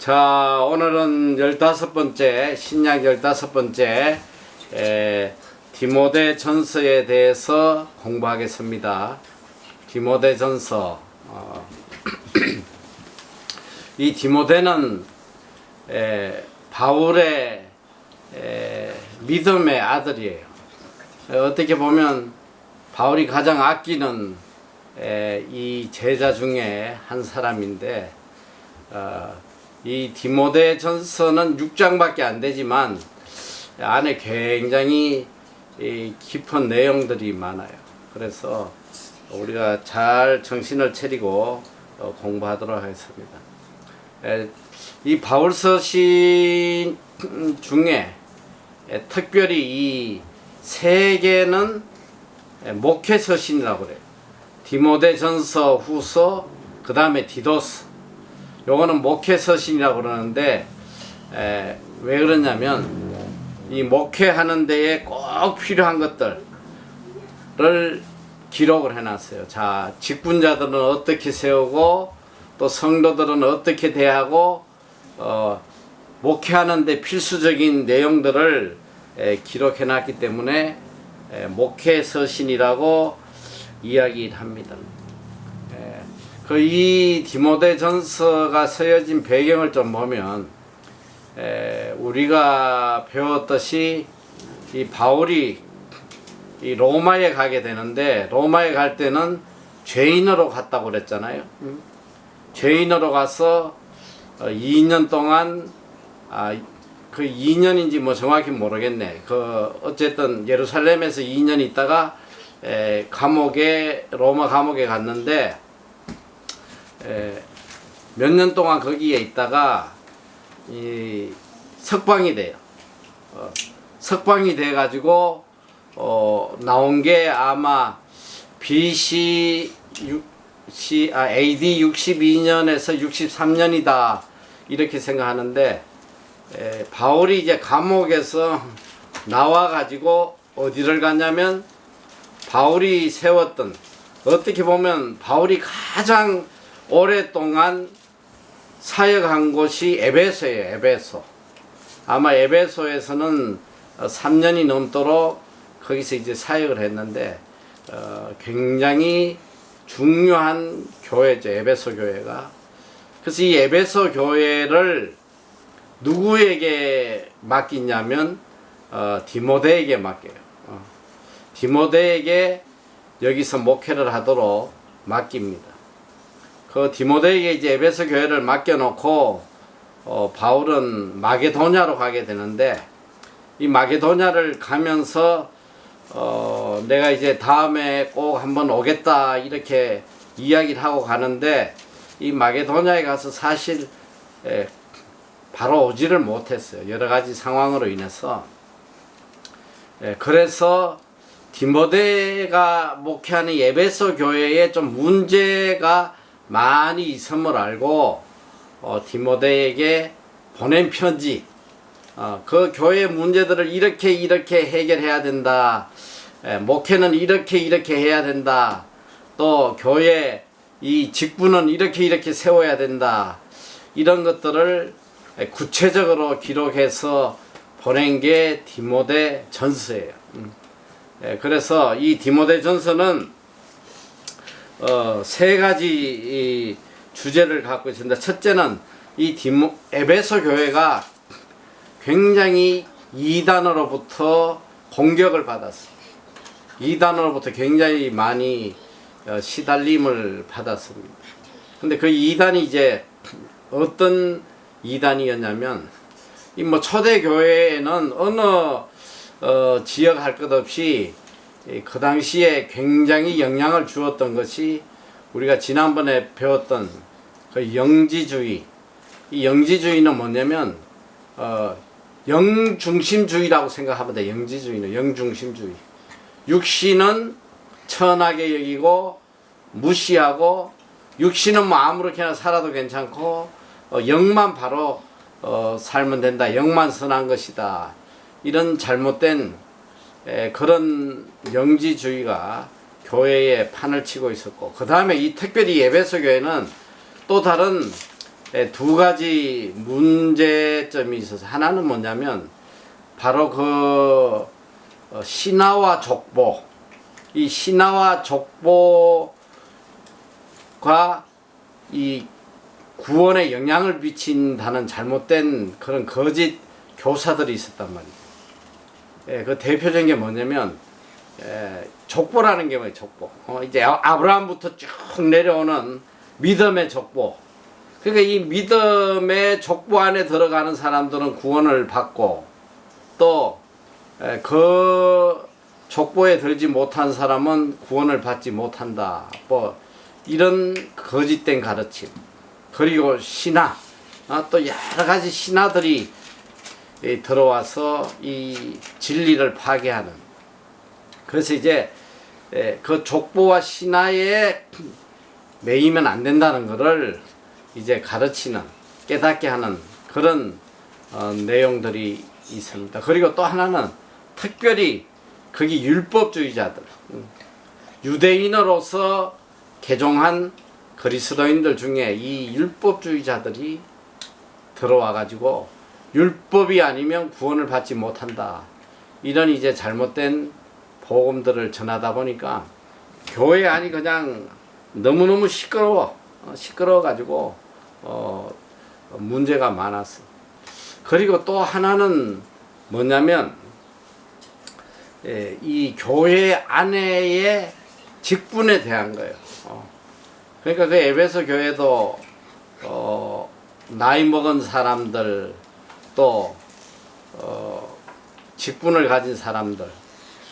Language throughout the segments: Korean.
자, 오늘은 15번째, 신약 15번째 디모데 전서에 대해서 공부하겠습니다. 디모데 전서. 이 디모데는 바울의 믿음의 아들이에요. 어떻게 보면 바울이 가장 아끼는 이 제자 중에 한 사람인데, 이 디모데 전서는 6장밖에 안 되지만 안에 굉장히 깊은 내용들이 많아요. 그래서 우리가 잘 정신을 차리고 공부하도록 하겠습니다. 이 바울 서신 중에 특별히 이 세 개는 목회 서신이라고 그래요. 디모데 전서, 후서, 그 다음에 디도스. 요거는 목회 서신이라고 그러는데, 왜 그러냐면 이 목회하는 데에 꼭 필요한 것들을 기록을 해놨어요. 자, 직분자들은 어떻게 세우고 또 성도들은 어떻게 대하고 목회하는 데 필수적인 내용들을 기록해놨기 때문에 목회 서신이라고 이야기합니다. 이 디모데 전서가 쓰여진 배경을 좀 보면, 우리가 배웠듯이 이 바울이 이 로마에 가게 되는데, 로마에 갈 때는 죄인으로 갔다고 그랬잖아요. 죄인으로 가서 2년 동안, 그 2년인지 뭐 정확히 모르겠네. 어쨌든 예루살렘에서 2년 있다가 로마 감옥에 갔는데, 몇 년 동안 거기에 있다가 석방이 돼요. 석방이 돼 가지고 나온 게 아마 AD 62년에서 63년이다 이렇게 생각하는데, 바울이 이제 감옥에서 나와 가지고 어디를 갔냐면, 바울이 세웠던, 어떻게 보면 바울이 가장 오랫동안 사역한 곳이 에베소예요. 에베소. 아마 에베소에서는 3년이 넘도록 거기서 이제 사역을 했는데, 굉장히 중요한 교회죠. 에베소 교회가. 그래서 이 에베소 교회를 누구에게 맡기냐면 디모데에게 맡겨요. 디모데에게 여기서 목회를 하도록 맡깁니다. 그 디모데에게 이제 에베소 교회를 맡겨놓고 바울은 마게도냐로 가게 되는데, 이 마게도냐를 가면서 내가 이제 다음에 꼭 한번 오겠다 이렇게 이야기를 하고 가는데, 이 마게도냐에 가서 사실 바로 오지를 못했어요. 여러 가지 상황으로 인해서. 그래서 디모데가 목회하는 에베소 교회에 좀 문제가 많이 있음을 알고 디모데에게 보낸 편지, 그 교회 문제들을 이렇게 해결해야 된다, 목회는 이렇게 해야 된다, 또 교회 이 직분은 이렇게 세워야 된다, 이런 것들을 구체적으로 기록해서 보낸 게 디모데 전서예요. 그래서 이 디모데 전서는 세 가지 주제를 갖고 있습니다. 첫째는 이 에베소 교회가 굉장히 이단으로부터 공격을 받았어요. 이단으로부터 굉장히 많이 시달림을 받았습니다. 근데 그 이단이 이제 어떤 이단이었냐면, 이 뭐 초대 교회에는 어느 지역 할 것 없이 그 당시에 굉장히 영향을 주었던 것이 우리가 지난번에 배웠던 그 영지주의. 이 영지주의는 뭐냐면 영중심주의라고 생각하면 돼. 영지주의는 영중심주의. 육신은 천하게 여기고 무시하고, 육신은 뭐 아무렇게나 살아도 괜찮고 영만 바로 살면 된다. 영만 선한 것이다. 이런 잘못된 그런 영지주의가 교회에 판을 치고 있었고, 그 다음에 이 특별히 에베소 교회는 또 다른 두 가지 문제점이 있어서, 하나는 뭐냐면 바로 신화와 족보, 이 신화와 족보가 이 구원에 영향을 미친다는 잘못된 그런 거짓 교사들이 있었단 말이에요. 그 대표적인 게 뭐냐면 족보라는 게 뭐예요? 족보. 이제 아브라함부터 쭉 내려오는 믿음의 족보. 그러니까 이 믿음의 족보 안에 들어가는 사람들은 구원을 받고, 또 그 족보에 들지 못한 사람은 구원을 받지 못한다. 뭐 이런 거짓된 가르침. 그리고 신화, 또 여러 가지 신화들이 들어와서 이 진리를 파괴하는. 그래서 이제 그 족보와 신화에 매이면 안 된다는 것을 이제 가르치는, 깨닫게 하는 그런 내용들이 있습니다. 그리고 또 하나는 특별히 그게 율법주의자들, 유대인으로서 개종한 그리스도인들 중에 이 율법주의자들이 들어와 가지고 율법이 아니면 구원을 받지 못한다, 이런 이제 잘못된 복음들을 전하다 보니까 교회 안이 그냥 너무너무 시끄러워 가지고 문제가 많았어. 그리고 또 하나는 뭐냐면 이 교회 안에의 직분에 대한 거예요. 그러니까 그 에베소 교회도 나이 먹은 사람들, 또 직분을 가진 사람들,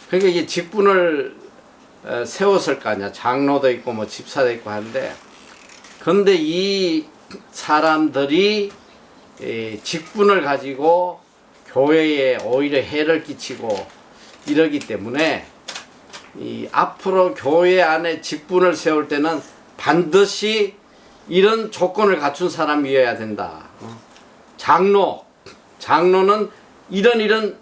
그러니까 이게 직분을 세웠을 거 아니야. 장로도 있고 뭐 집사도 있고 하는데, 그런데 이 사람들이 직분을 가지고 교회에 오히려 해를 끼치고 이러기 때문에 이 앞으로 교회 안에 직분을 세울 때는 반드시 이런 조건을 갖춘 사람이어야 된다. 장로는 이런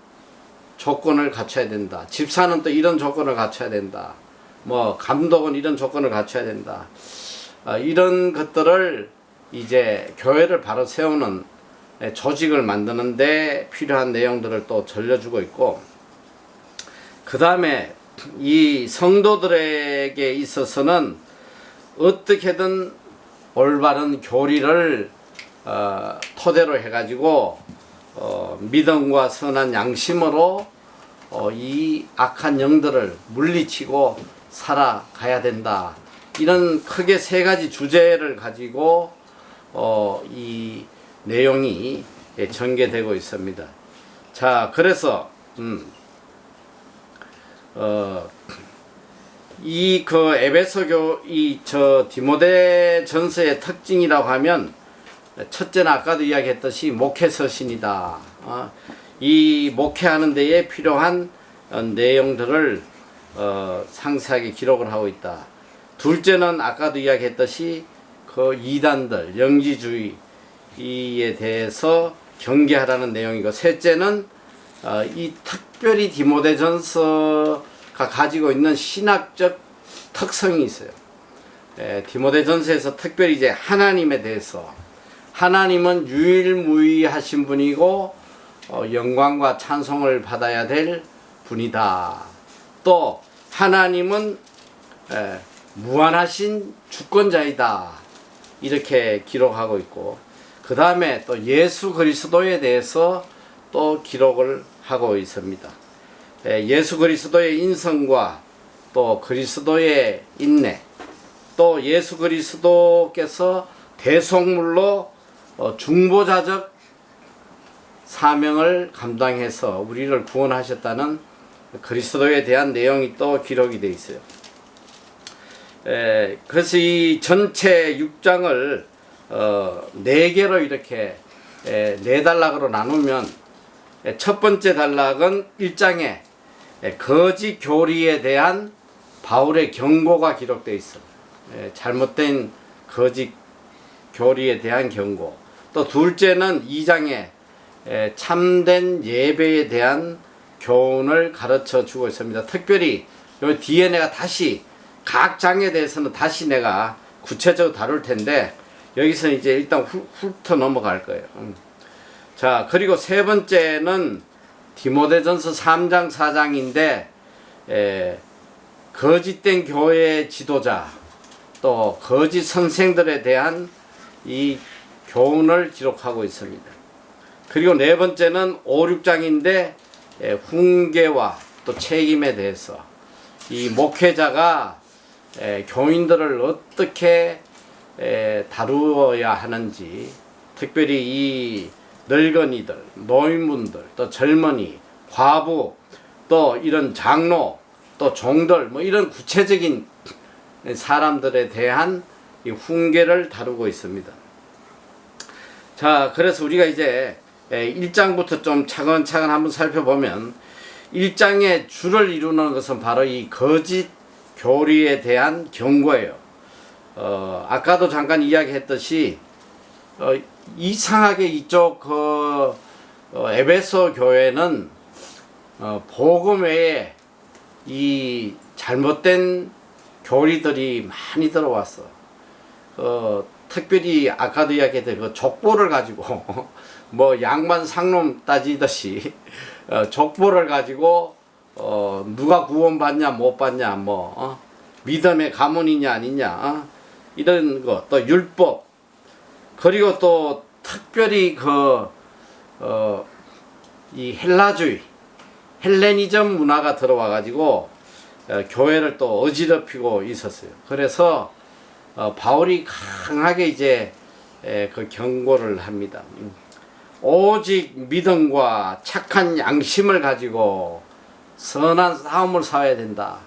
조건을 갖춰야 된다. 집사는 또 이런 조건을 갖춰야 된다. 뭐 감독은 이런 조건을 갖춰야 된다. 이런 것들을 이제 교회를 바로 세우는 조직을 만드는데 필요한 내용들을 또 전려주고 있고, 그 다음에 이 성도들에게 있어서는 어떻게든 올바른 교리를 토대로 해가지고 믿음과 선한 양심으로 이 악한 영들을 물리치고 살아가야 된다. 이런 크게 세 가지 주제를 가지고 이 내용이 전개되고 있습니다. 자, 그래서 이 그 에베소교 디모데 전서의 특징이라고 하면, 첫째는 아까도 이야기했듯이 목회 서신이다. 이 목회하는 데에 필요한 내용들을 상세하게 기록을 하고 있다. 둘째는 아까도 이야기했듯이 그 이단들, 영지주의에 대해서 경계하라는 내용이고, 셋째는 이 특별히 디모데전서가 가지고 있는 신학적 특성이 있어요. 디모데전서에서 특별히 이제 하나님에 대해서, 하나님은 유일무이하신 분이고 영광과 찬송을 받아야 될 분이다. 또 하나님은 무한하신 주권자이다. 이렇게 기록하고 있고, 그 다음에 또 예수 그리스도에 대해서 또 기록을 하고 있습니다. 예수 그리스도의 인성과 또 그리스도의 인내, 또 예수 그리스도께서 대속물로 중보자적 사명을 감당해서 우리를 구원하셨다는 그리스도에 대한 내용이 또 기록이 되어 있어요. 그래서 이 전체 6장을 4개로 이렇게 4단락으로 나누면, 첫 번째 단락은 1장에 거짓 교리에 대한 바울의 경고가 기록되어 있어. 잘못된 거짓 교리에 대한 경고. 또 둘째는 2장에 참된 예배에 대한 교훈을 가르쳐 주고 있습니다. 특별히 요 뒤에 내가 다시 각 장에 대해서는 다시 내가 구체적으로 다룰 텐데, 여기서 이제 일단 훑어 넘어갈 거예요. 자, 그리고 세 번째는 디모데전서 3장 4장인데 거짓된 교회의 지도자 또 거짓 선생들에 대한 이 교훈을 기록하고 있습니다. 그리고 네 번째는 5, 6장인데 훈계와 또 책임에 대해서 이 목회자가 교인들을 어떻게 다루어야 하는지, 특별히 이 늙은이들, 노인분들, 또 젊은이, 과부, 또 이런 장로, 또 종들, 뭐 이런 구체적인 사람들에 대한 이 훈계를 다루고 있습니다. 자, 그래서 우리가 이제 1장부터 좀 차근차근 한번 살펴보면 1장의 주를 이루는 것은 바로 이 거짓 교리에 대한 경고예요. 아까도 잠깐 이야기했듯이 이상하게 이쪽 에베소 교회는 복음 외에 이 잘못된 교리들이 많이 들어왔어. 특별히 아까도 이야기했던 그 족보를 가지고 뭐 양반 상놈 따지듯이 족보를 가지고 누가 구원받냐 못 받냐 뭐 믿음의 가문이냐 아니냐 이런 거, 또 율법, 그리고 또 특별히 이 헬라주의, 헬레니즘 문화가 들어와 가지고 교회를 또 어지럽히고 있었어요. 그래서 바울이 강하게 이제 그 경고를 합니다. 오직 믿음과 착한 양심을 가지고 선한 싸움을 싸워야 된다.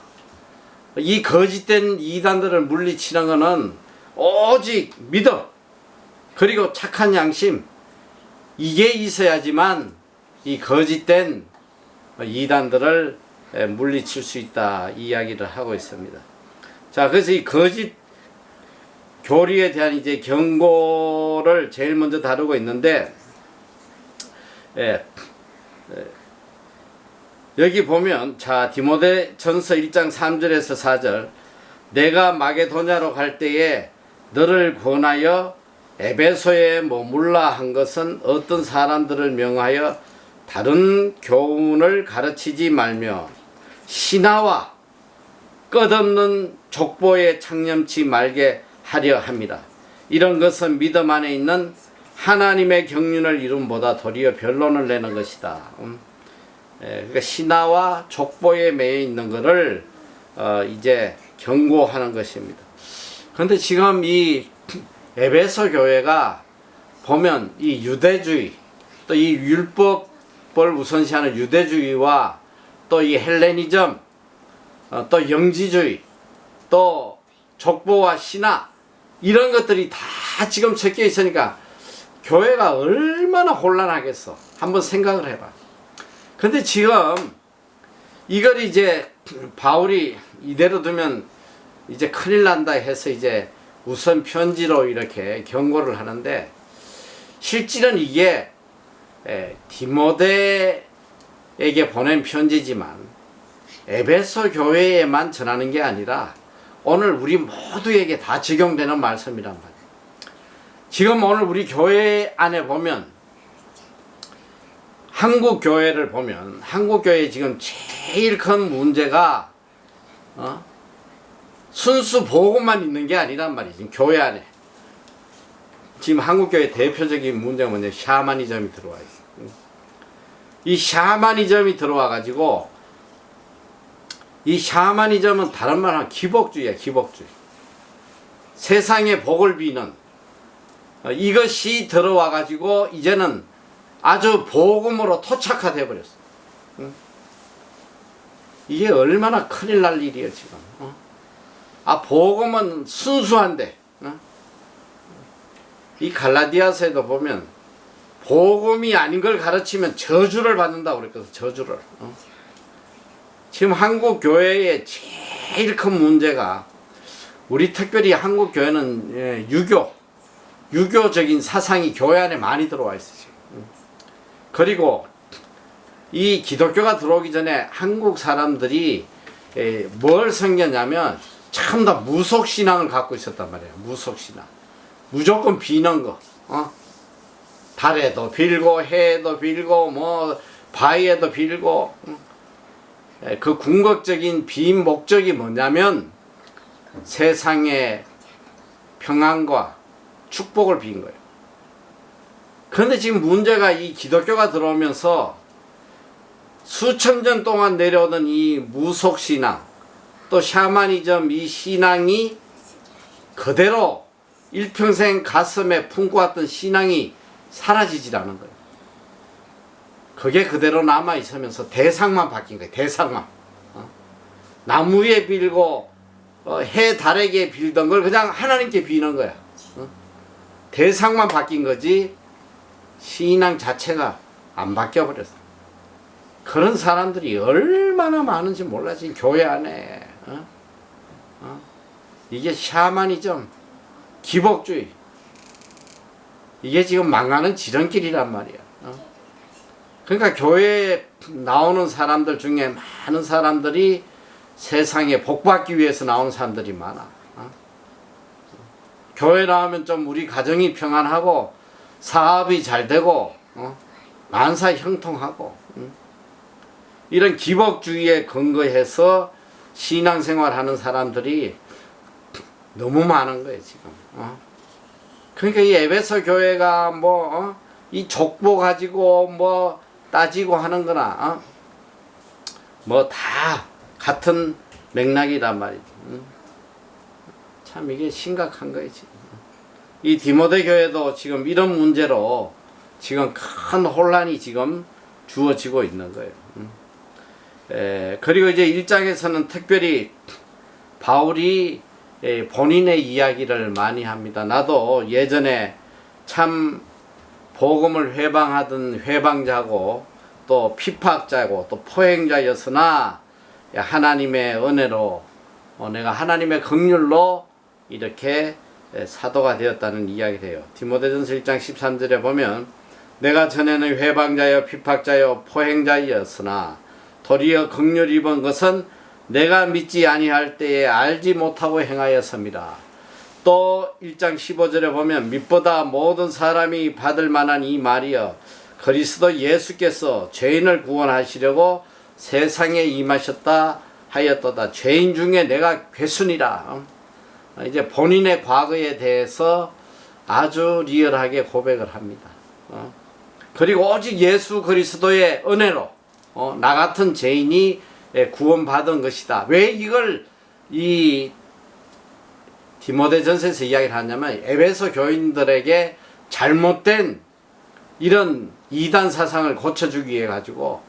이 거짓된 이단들을 물리치는 것은 오직 믿음 그리고 착한 양심, 이게 있어야지만 이 거짓된 이단들을 물리칠 수 있다, 이 이야기를 하고 있습니다. 자, 그래서 이 거짓 교리에 대한 이제 경고를 제일 먼저 다루고 있는데, 여기 보면, 자, 디모데전서 1장 3절에서 4절, 내가 마게도냐로 갈 때에 너를 권하여 에베소에 머물라 한 것은 어떤 사람들을 명하여 다른 교훈을 가르치지 말며 신하와 끝없는 족보에 창념치 말게 하려 합니다. 이런 것은 믿음 안에 있는 하나님의 경륜을 이룸보다 도리어 변론을 내는 것이다. 그러니까 신하와 족보에 매여 있는 것을 이제 경고하는 것입니다. 그런데 지금 이 에베소 교회가 보면 이 유대주의, 또 이 율법을 우선시하는 유대주의와 또 이 헬레니즘, 또 영지주의, 또 족보와 신화, 이런 것들이 다 지금 섞여 있으니까 교회가 얼마나 혼란하겠어. 한번 생각을 해봐. 근데 지금 이걸 이제 바울이 이대로 두면 이제 큰일 난다 해서 이제 우선 편지로 이렇게 경고를 하는데, 실질은 이게 디모데에게 보낸 편지지만 에베소 교회에만 전하는 게 아니라 오늘 우리 모두에게 다 적용되는 말씀이란 말이에요. 지금 오늘 우리 교회 안에 보면, 한국 교회를 보면, 한국 교회에 지금 제일 큰 문제가 순수 복음만 있는 게 아니란 말이지. 지금 교회 안에 지금 한국 교회 대표적인 문제가 뭐냐, 샤머니즘이 들어와 있어. 이 샤머니즘이 들어와 가지고, 이 샤머니즘은 다른 말 하면 기복주의야, 기복주의. 세상의 복을 비는 이것이 들어와 가지고 이제는 아주 복음으로 토착화돼 버렸어. 이게 얼마나 큰일 날 일이에요 지금. 복음은 순수한데, 이 갈라디아서에도 보면 복음이 아닌 걸 가르치면 저주를 받는다고 그랬거든. 저주를. 지금 한국 교회의 제일 큰 문제가, 우리 특별히 한국 교회는 유교적인 사상이 교회 안에 많이 들어와 있어요. 그리고 이 기독교가 들어오기 전에 한국 사람들이 뭘 섬겼냐면 참 다 무속신앙을 갖고 있었단 말이에요. 무속신앙. 무조건 비는 거. 달에도 빌고 해에도 빌고 뭐 바위에도 빌고. 그 궁극적인 빈 목적이 뭐냐면 세상의 평안과 축복을 빈 거예요. 그런데 지금 문제가 이 기독교가 들어오면서 수천 년 동안 내려오던 이 무속신앙, 또 샤머니즘, 이 신앙이 그대로 일평생 가슴에 품고 왔던 신앙이 사라지질 않은 거예요. 그게 그대로 남아 있으면서 대상만 바뀐 거예요. 대상만. 나무 위에 빌고 해 달에게 빌던 걸 그냥 하나님께 비는 거야. 대상만 바뀐 거지 신앙 자체가 안 바뀌어 버렸어. 그런 사람들이 얼마나 많은지 몰라. 지금 교회 안에. 이게 샤머니즘, 기복주의, 이게 지금 망하는 지름길이란 말이야. 그러니까 교회에 나오는 사람들 중에 많은 사람들이 세상에 복받기 위해서 나오는 사람들이 많아. 교회 나오면 좀 우리 가정이 평안하고 사업이 잘 되고 만사 형통하고 이런 기복주의에 근거해서 신앙생활하는 사람들이 너무 많은 거예요 지금. 그러니까 이 에베소 교회가 이 족보 가지고 따지고 하는 거나 뭐 다 같은 맥락이란 말이지. 참 이게 심각한 거예요 지금. 이 디모데 교회도 지금 이런 문제로 지금 큰 혼란이 지금 주어지고 있는 거예요. 그리고 이제 1장에서는 특별히 바울이 본인의 이야기를 많이 합니다. 나도 예전에 참 복음을 회방하던 회방자고 또 피팍자고 또 포행자였으나 하나님의 은혜로 내가 하나님의 긍휼로 이렇게 사도가 되었다는 이야기를 해요. 디모데전서 1장 13절에 보면 내가 전에는 회방자여 피팍자여 포행자였으나 도리어 긍휼 입은 것은 내가 믿지 아니할 때에 알지 못하고 행하였습니다. 또 1장 15절에 보면 mit보다 모든 사람이 받을 만한 이 말이여 그리스도 예수께서 죄인을 구원하시려고 세상에 임하셨다 하였도다. 죄인 중에 내가 괴순이라. 이제 본인의 과거에 대해서 아주 리얼하게 고백을 합니다. 그리고 오직 예수 그리스도의 은혜로 나 같은 죄인이 구원받은 것이다. 왜 이걸 이 디모데전서에서 이야기를 하냐면 에베소 교인들에게 잘못된 이런 이단 사상을 고쳐주기 위해 가지고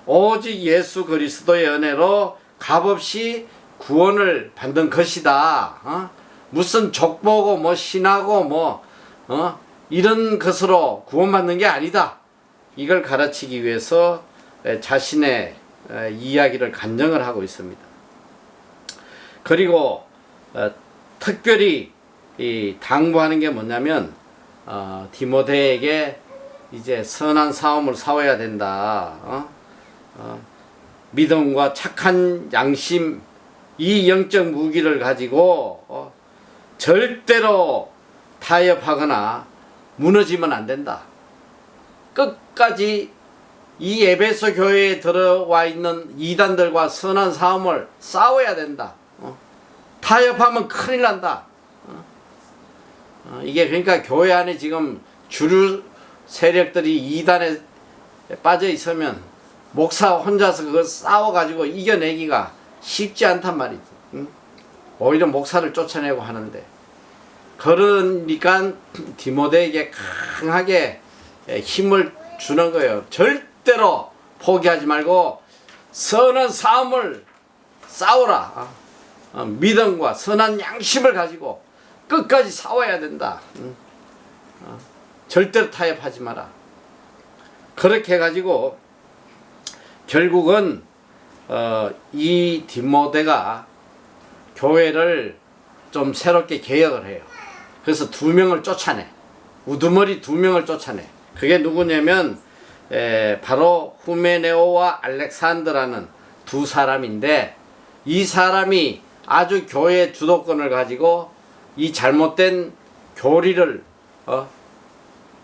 오직 예수 그리스도의 은혜로 값없이 구원을 받는 것이다. 무슨 족보고 신하고 이런 것으로 구원받는 게 아니다. 이걸 가르치기 위해서 자신의 이야기를 간증을 하고 있습니다. 그리고 특별히 당부하는 게 뭐냐면 디모데에게 이제 선한 싸움을 싸워야 된다. 믿음과 착한 양심, 이 영적 무기를 가지고 절대로 타협하거나 무너지면 안 된다. 끝까지 이 에베소 교회에 들어와 있는 이단들과 선한 싸움을 싸워야 된다. 타협하면 큰일 난다. 이게 그러니까 교회 안에 지금 주류 세력들이 이단에 빠져 있으면 목사 혼자서 그걸 싸워가지고 이겨내기가 쉽지 않단 말이지. 오히려 목사를 쫓아내고 하는데, 그러니까 디모데에게 강하게 힘을 주는 거예요. 절대로 포기하지 말고 선한 싸움을 싸우라. 믿음과 선한 양심을 가지고 끝까지 싸워야 된다. 절대로 타협하지 마라. 그렇게 해가지고 결국은 이 디모데가 교회를 좀 새롭게 개혁을 해요. 그래서 2명을 쫓아내. 우두머리 2명을 쫓아내. 그게 누구냐면 바로 후메네오와 알렉산더라는 2 사람인데, 이 사람이 아주 교회 주도권을 가지고 이 잘못된 교리를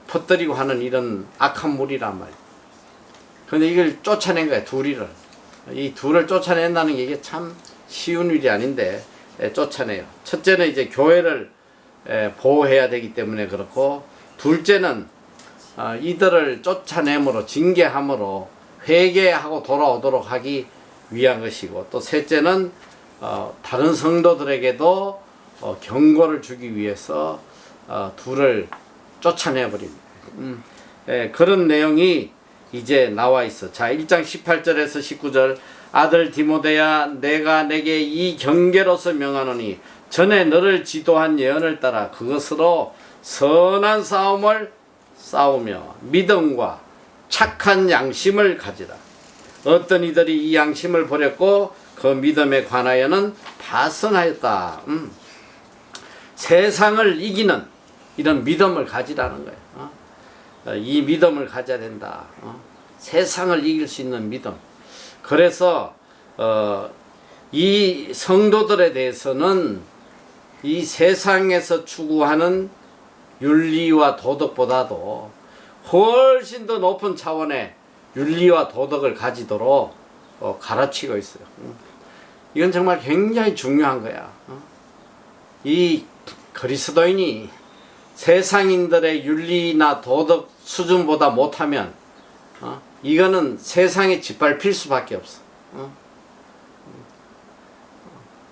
퍼뜨리고 하는 이런 악한 무리란 말이에요. 근데 이걸 쫓아낸 거야, 둘이를. 이 둘을 쫓아낸다는 게 이게 참 쉬운 일이 아닌데 쫓아내요. 첫째는 이제 교회를 보호해야 되기 때문에 그렇고, 둘째는 이들을 쫓아내므로, 징계함으로 회개하고 돌아오도록 하기 위한 것이고, 또 셋째는 다른 성도들에게도 경고를 주기 위해서 둘을 쫓아내버립니다. 그런 내용이 이제 나와 있어. 자, 1장 18절에서 19절. 아들 디모데야, 내가 내게 이 경계로서 명하노니 전에 너를 지도한 예언을 따라 그것으로 선한 싸움을 싸우며 믿음과 착한 양심을 가지라. 어떤 이들이 이 양심을 버렸고 그 믿음에 관하여는 파선하였다. 세상을 이기는 이런 믿음을 가지라는 거예요. 이 믿음을 가져야 된다. 세상을 이길 수 있는 믿음. 그래서 이 성도들에 대해서는 이 세상에서 추구하는 윤리와 도덕보다도 훨씬 더 높은 차원의 윤리와 도덕을 가지도록 가르치고 있어요. 이건 정말 굉장히 중요한 거야. 이 그리스도인이 세상인들의 윤리나 도덕 수준보다 못하면 이거는 세상에 짓밟힐 수밖에 없어.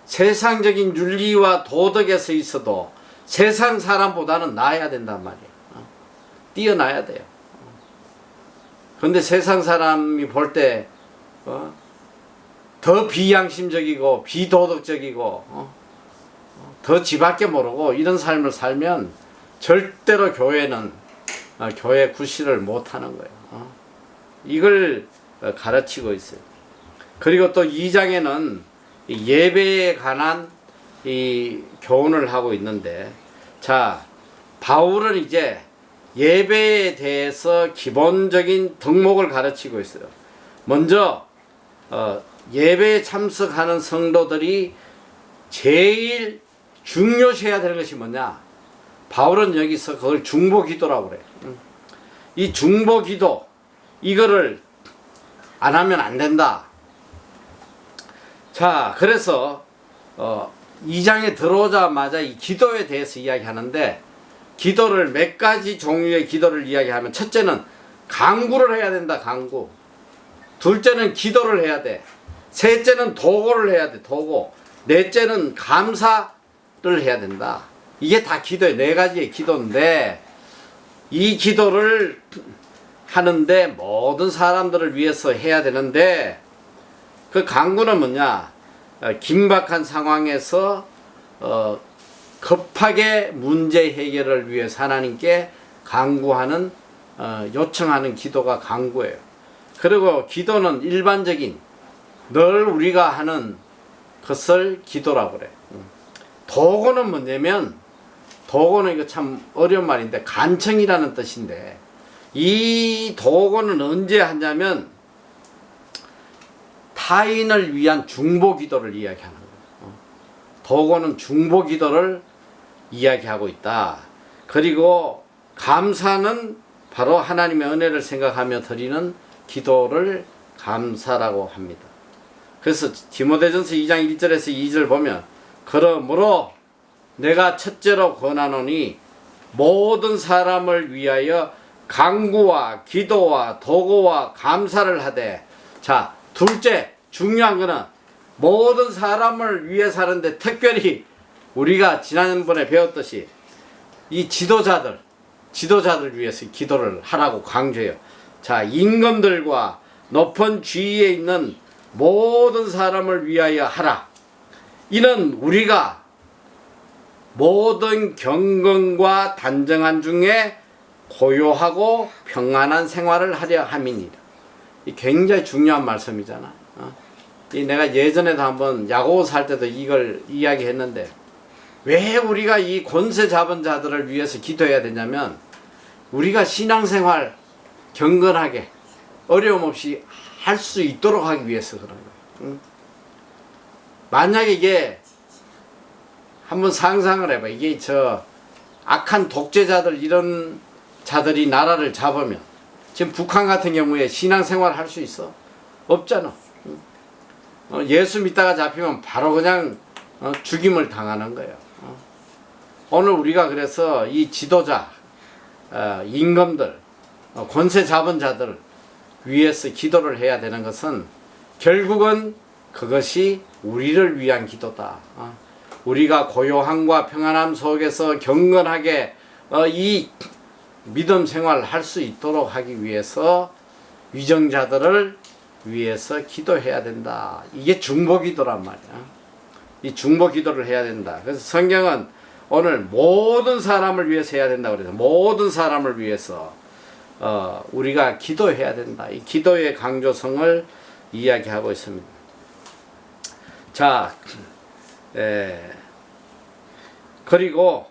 세상적인 윤리와 도덕에서 있어도 세상 사람보다는 나아야 된단 말이야. 뛰어나야 돼요. 그런데 세상 사람이 볼 때 더 비양심적이고 비도덕적이고 더 지밖에 모르고 이런 삶을 살면 절대로 교회는 교회 구실을 못하는 거예요. 이걸 가르치고 있어요. 그리고 또 2장에는 예배에 관한 이 교훈을 하고 있는데, 자, 바울은 이제 예배에 대해서 기본적인 덕목을 가르치고 있어요. 먼저 예배에 참석하는 성도들이 제일 중요시해야 되는 것이 뭐냐? 바울은 여기서 그걸 중보기도라고 그래. 이 중보기도, 이거를 안 하면 안 된다. 자, 그래서 2장에 들어오자마자 이 기도에 대해서 이야기하는데, 기도를 몇 가지 종류의 기도를 이야기하면, 첫째는 간구를 해야 된다. 간구. 둘째는 기도를 해야 돼. 셋째는 도고를 해야 돼. 도고. 넷째는 감사를 해야 된다. 이게 다 기도예요. 네 가지의 기도인데, 이 기도를 하는데 모든 사람들을 위해서 해야 되는데, 그 간구는 뭐냐? 긴박한 상황에서 급하게 문제 해결을 위해서 하나님께 간구하는, 요청하는 기도가 간구예요. 그리고 기도는 일반적인 늘 우리가 하는 것을 기도라고 그래. 도고는 뭐냐면, 도고는 이거 참 어려운 말인데 간청이라는 뜻인데, 이 도고는 언제 하냐면 타인을 위한 중보기도를 이야기하는 거예요. 도고는 중보기도를 이야기하고 있다. 그리고 감사는 바로 하나님의 은혜를 생각하며 드리는 기도를 감사라고 합니다. 그래서 디모데전서 2장 1절에서 2절 보면, 그러므로 내가 첫째로 권하노니 모든 사람을 위하여 간구와 기도와 도고와 감사를 하되. 자, 둘째 중요한 거는 모든 사람을 위해 사는데, 특별히 우리가 지난번에 배웠듯이 이 지도자들 위해서 기도를 하라고 강조해요. 자, 임금들과 높은 지위에 있는 모든 사람을 위하여 하라. 이는 우리가 모든 경건과 단정한 중에 고요하고 평안한 생활을 하려 함이니라. 이 굉장히 중요한 말씀이잖아. 내가 예전에도 한번 야고보서 할 때도 이걸 이야기했는데, 왜 우리가 이 권세 잡은 자들을 위해서 기도해야 되냐면, 우리가 신앙생활 경건하게 어려움 없이 할 수 있도록 하기 위해서 그런 거예요. 만약에 이게 한번 상상을 해봐. 이게 악한 독재자들 이런 자들이 나라를 잡으면 지금 북한 같은 경우에 신앙생활 할 수 있어? 없잖아. 예수 믿다가 잡히면 바로 그냥 죽임을 당하는 거예요. 오늘 우리가 그래서 이 지도자, 임금들, 권세 잡은 자들 위해서 기도를 해야 되는 것은 결국은 그것이 우리를 위한 기도다. 우리가 고요함과 평안함 속에서 경건하게 이 믿음 생활을 할 수 있도록 하기 위해서 위정자들을 위해서 기도해야 된다. 이게 중보기도란 말이야. 이 중보기도를 해야 된다. 그래서 성경은 오늘 모든 사람을 위해서 해야 된다고 그래서 모든 사람을 위해서 우리가 기도해야 된다. 이 기도의 강조성을 이야기하고 있습니다. 자, 그리고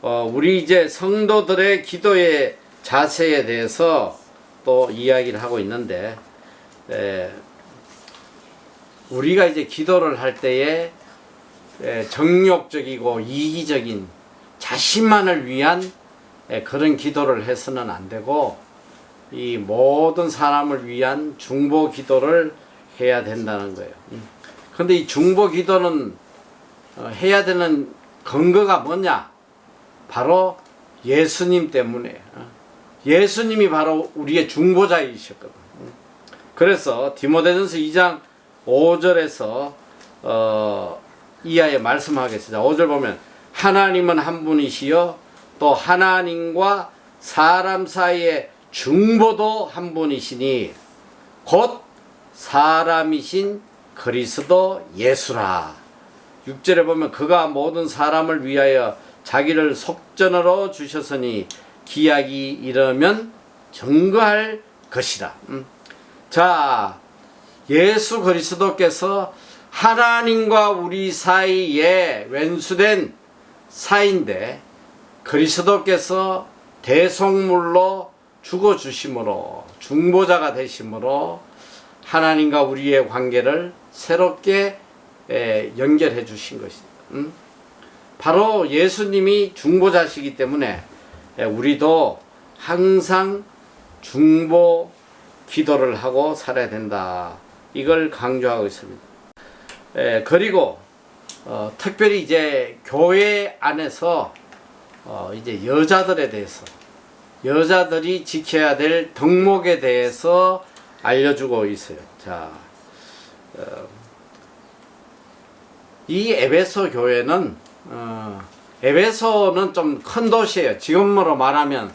우리 이제 성도들의 기도의 자세에 대해서 또 이야기를 하고 있는데, 우리가 이제 기도를 할 때에 정욕적이고 이기적인 자신만을 위한 그런 기도를 해서는 안 되고 이 모든 사람을 위한 중보 기도를 해야 된다는 거예요. 근데 이 중보 기도는 해야 되는 근거가 뭐냐? 바로 예수님 때문에. 예수님이 바로 우리의 중보자이셨거든. 그래서 디모데전서 2장 5절에서 이하에 말씀하겠습니다. 5절 보면 하나님은 한 분이시여 또 하나님과 사람 사이의 중보도 한 분이시니 곧 사람이신 그리스도 예수라. 6절에 보면 그가 모든 사람을 위하여 자기를 속전으로 주셨으니 기약이 이르면 증거할 것이라. 자, 예수 그리스도께서 하나님과 우리 사이에 왼수된 사이인데 그리스도께서 대속물로 죽어주심으로 중보자가 되심으로 하나님과 우리의 관계를 새롭게 연결해 주신 것입니다. 바로 예수님이 중보자시기 때문에 우리도 항상 중보 기도를 하고 살아야 된다. 이걸 강조하고 있습니다. 그리고 특별히 이제 교회 안에서 이제 여자들에 대해서 여자들이 지켜야 될 덕목에 대해서 알려주고 있어요. 자, 이 에베소 교회는 에베소는 좀 큰 도시예요. 지금으로 말하면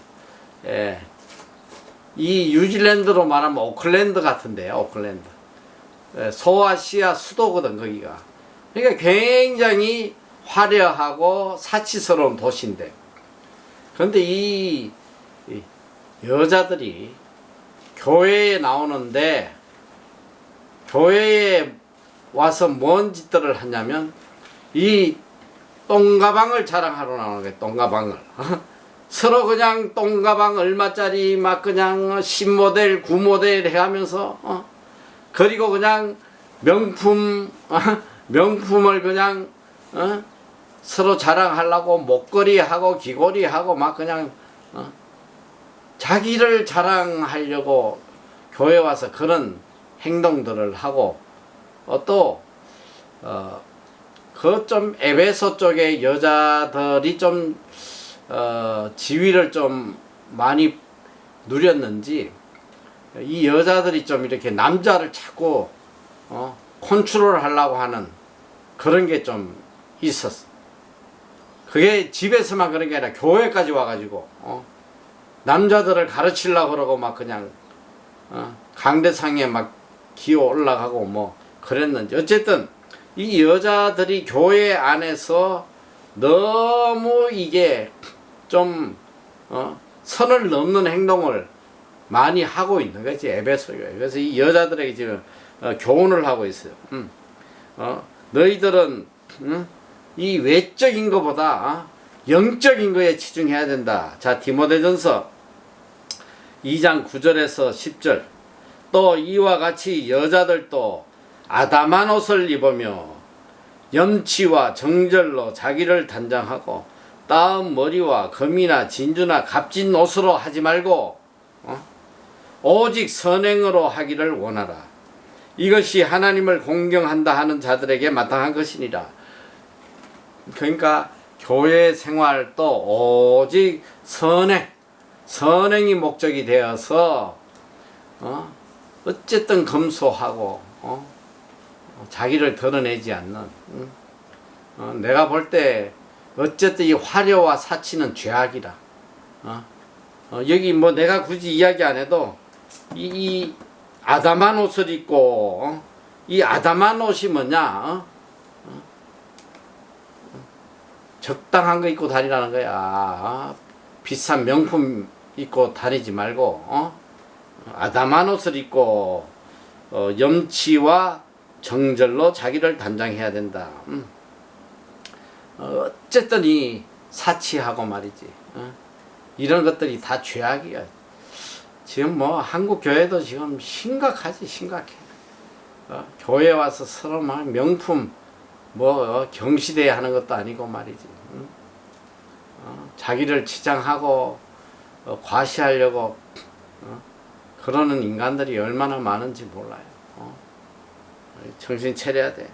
이 뉴질랜드로 말하면 오클랜드 같은데요. 오클랜드. 소아시아 수도거든 거기가. 그러니까 굉장히 화려하고 사치스러운 도시인데, 그런데 이 여자들이 교회에 나오는데 교회에 와서 뭔 짓들을 하냐면 이 똥가방을 자랑하러 나오는 거예요. 똥가방을. 서로 그냥 똥가방 얼마짜리 막 그냥 신모델, 구모델 해가면서 그리고 그냥 명품을 그냥 서로 자랑하려고 목걸이하고 귀걸이하고 막 그냥 자기를 자랑하려고 교회 와서 그런 행동들을 하고 또 그 좀 에베소 쪽의 여자들이 좀 지위를 좀 많이 누렸는지 이 여자들이 좀 이렇게 남자를 자꾸 컨트롤 하려고 하는 그런 게 좀 있었어. 그게 집에서만 그런 게 아니라 교회까지 와가지고 남자들을 가르치려고 그러고 막 그냥 강대상에 막 기어 올라가고 뭐 그랬는지, 어쨌든 이 여자들이 교회 안에서 너무 이게 좀 선을 넘는 행동을 많이 하고 있는 거지 에베소 교회. 그래서 이 여자들에게 지금 교훈을 하고 있어요. 너희들은 이 외적인 것보다 영적인 거에 치중해야 된다. 자, 디모데전서 2장 9절에서 10절. 또 이와 같이 여자들도 아담한 옷을 입으며 염치와 정절로 자기를 단장하고 따은 머리와 금이나 진주나 값진 옷으로 하지 말고 오직 선행으로 하기를 원하라. 이것이 하나님을 공경한다 하는 자들에게 마땅한 것이니라. 그러니까 교회 생활도 오직 선행이 목적이 되어서 어쨌든 검소하고 자기를 드러내지 않는 내가 볼 때 어쨌든 이 화려와 사치는 죄악이라. 여기 뭐 내가 굳이 이야기 안 해도 이 아담한 옷을 입고 이 아담한 옷이 뭐냐? 적당한 거 입고 다니라는 거야. 비싼 명품 입고 다니지 말고 아담한 옷을 입고 염치와 정절로 자기를 단장해야 된다. 어쨌든 이 사치하고 말이지. 이런 것들이 다 죄악이야. 지금 뭐 한국 교회도 지금 심각해. 교회 와서 서로 막 명품 뭐 경시대회 하는 것도 아니고 말이지. 자기를 치장하고 과시하려고 그러는 인간들이 얼마나 많은지 몰라요. 정신 차려야 돼.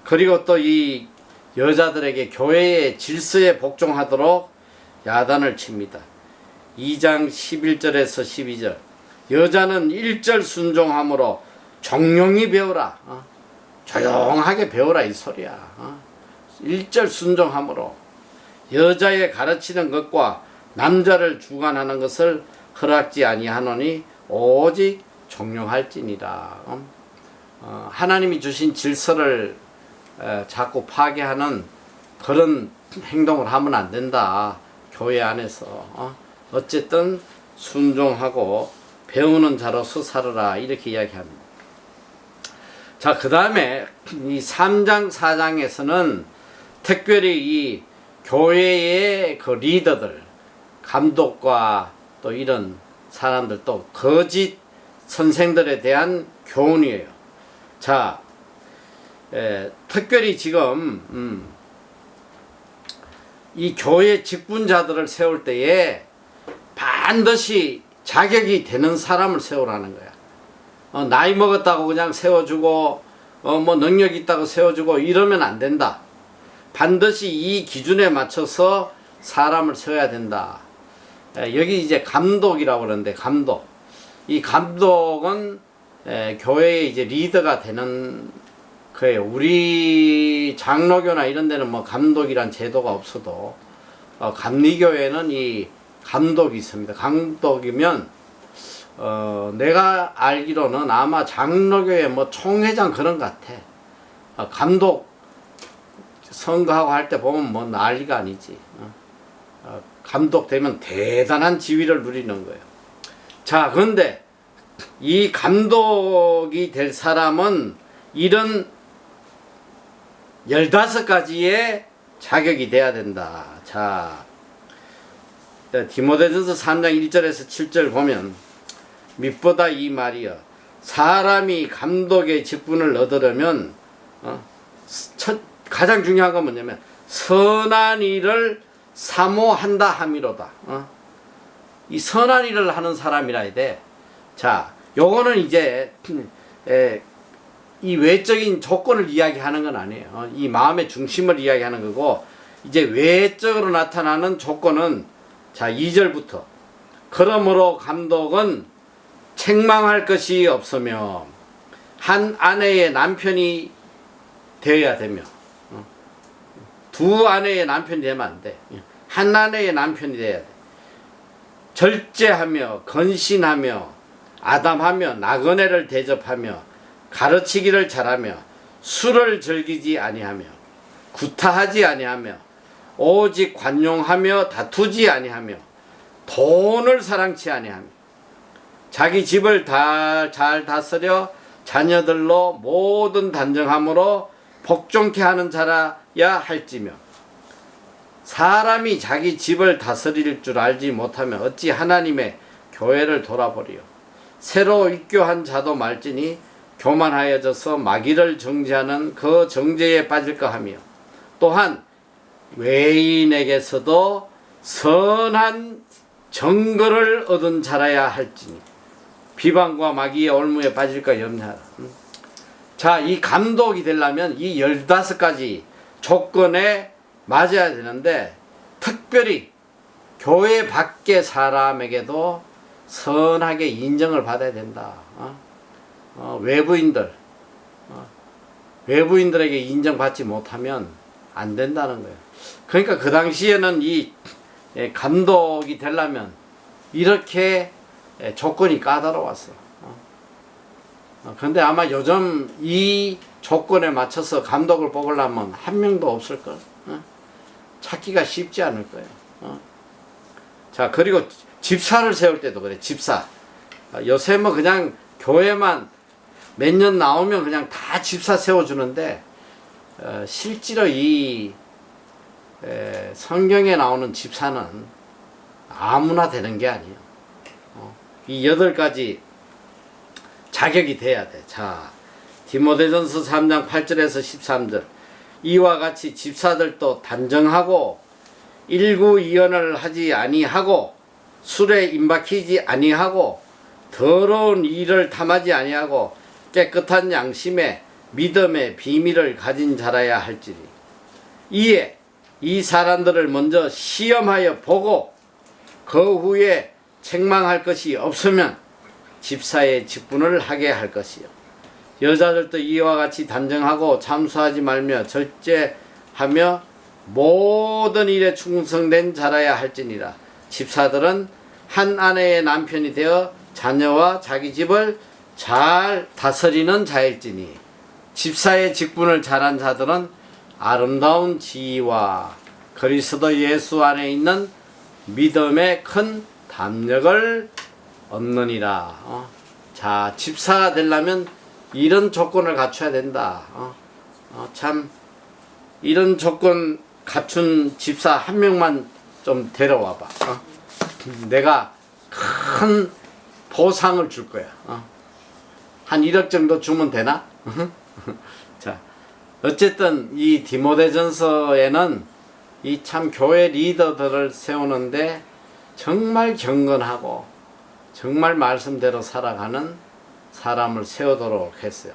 그리고 또 이 여자들에게 교회의 질서에 복종하도록 야단을 칩니다. 2장 11절에서 12절. 여자는 1절 순종함으로 정령히 배우라. 조용하게 배우라 이 소리야. 1절 순종함으로 여자의 가르치는 것과 남자를 주관하는 것을 허락지 아니하노니 오직 종용할지니라. 하나님이 주신 질서를 자꾸 파괴하는 그런 행동을 하면 안 된다. 교회 안에서 어쨌든 순종하고 배우는 자로서 살아라 이렇게 이야기합니다. 자, 그 다음에 이 3장 4장에서는 특별히 이 교회의 그 리더들, 감독과 또 이런 사람들, 또 거짓 선생들에 대한 교훈이에요. 자, 특별히 지금 이 교회 직분자들을 세울 때에 반드시 자격이 되는 사람을 세우라는 거야. 나이 먹었다고 그냥 세워주고 뭐 능력 있다고 세워주고 이러면 안 된다. 반드시 이 기준에 맞춰서 사람을 세워야 된다. 여기 이제 감독이라고 그러는데 감독. 이 감독은 교회의 이제 리더가 되는 거예요. 우리 장로교나 이런 데는 뭐 감독이란 제도가 없어도 감리교회는 이 감독이 있습니다. 감독이면 내가 알기로는 아마 장로교회 뭐 총회장 그런 것 같아. 감독 선거하고 할 때 보면 뭐 난리가 아니지. 감독 되면 대단한 지위를 누리는 거예요. 자, 그런데 이 감독이 될 사람은 이런 15가지의 자격이 돼야 된다. 자, 디모데전서 3장 1절에서 7절 보면 밑보다 이 말이여 사람이 감독의 직분을 얻으려면 가장 중요한 건 뭐냐면 선한 일을 사모한다 함이로다. 이 선한 일을 하는 사람이라 해야 돼. 자, 요거는 이제 이 외적인 조건을 이야기하는 건 아니에요. 이 마음의 중심을 이야기하는 거고, 이제 외적으로 나타나는 조건은 자 2절부터 그러므로 감독은 책망할 것이 없으며 한 아내의 남편이 되어야 되며 두 아내의 남편이 되면 안 돼. 한 아내의 남편이 돼야 돼. 절제하며 건신하며 아담하며 나그네를 대접하며 가르치기를 잘하며 술을 즐기지 아니하며 구타하지 아니하며 오직 관용하며 다투지 아니하며 돈을 사랑치 아니하며 자기 집을 잘 다스려 자녀들로 모든 단정함으로 복종케 하는 자라야 할지며 사람이 자기 집을 다스릴 줄 알지 못하면 어찌 하나님의 교회를 돌아보리요. 새로 입교한 자도 말지니 교만하여져서 마귀를 정죄하는 그 정죄에 빠질까 하며 또한 외인에게서도 선한 정거를 얻은 자라야 할지니 비방과 마귀의 올무에 빠질까 염려하라. 자, 이 감독이 되려면 이 15가지 조건에 맞아야 되는데, 특별히 교회 밖의 사람에게도 선하게 인정을 받아야 된다. 외부인들에게 인정받지 못하면 안 된다는 거예요. 그러니까 그 당시에는 이 감독이 되려면 이렇게 조건이 까다로웠어요. 그런데 아마 요즘 이 조건에 맞춰서 감독을 뽑으려면 한 명도 없을걸. 찾기가 쉽지 않을 거예요. 자, 그리고 집사를 세울 때도 그래. 집사. 요새 뭐 그냥 교회만 몇 년 나오면 그냥 다 집사 세워주는데, 실제로 이 성경에 나오는 집사는 아무나 되는 게 아니에요. 이 8가지 자격이 돼야 돼. 자, 디모데전서 3장 8절에서 13절. 이와 같이 집사들도 단정하고 일구이연을 하지 아니하고 술에 임박히지 아니하고 더러운 일을 탐하지 아니하고 깨끗한 양심에 믿음의 비밀을 가진 자라야 할지니 이에 이 사람들을 먼저 시험하여 보고 그 후에 책망할 것이 없으면 집사의 직분을 하게 할 것이요. 여자들도 이와 같이 단정하고 참수하지 말며 절제하며 모든 일에 충성된 자라야 할지니라. 집사들은 한 아내의 남편이 되어 자녀와 자기 집을 잘 다스리는 자일지니 집사의 직분을 잘한 자들은 아름다운 지위와 그리스도 예수 안에 있는 믿음의 큰 담력을 얻느니라. 자, 집사가 되려면 이런 조건을 갖춰야 된다. 참 이런 조건 갖춘 집사 한 명만 좀 데려와봐. 내가 큰 보상을 줄 거야. 한 1억 정도 주면 되나? 자, 어쨌든 이 디모데전서에는 이 참 교회 리더들을 세우는데 정말 경건하고 정말 말씀대로 살아가는 사람을 세우도록 했어요.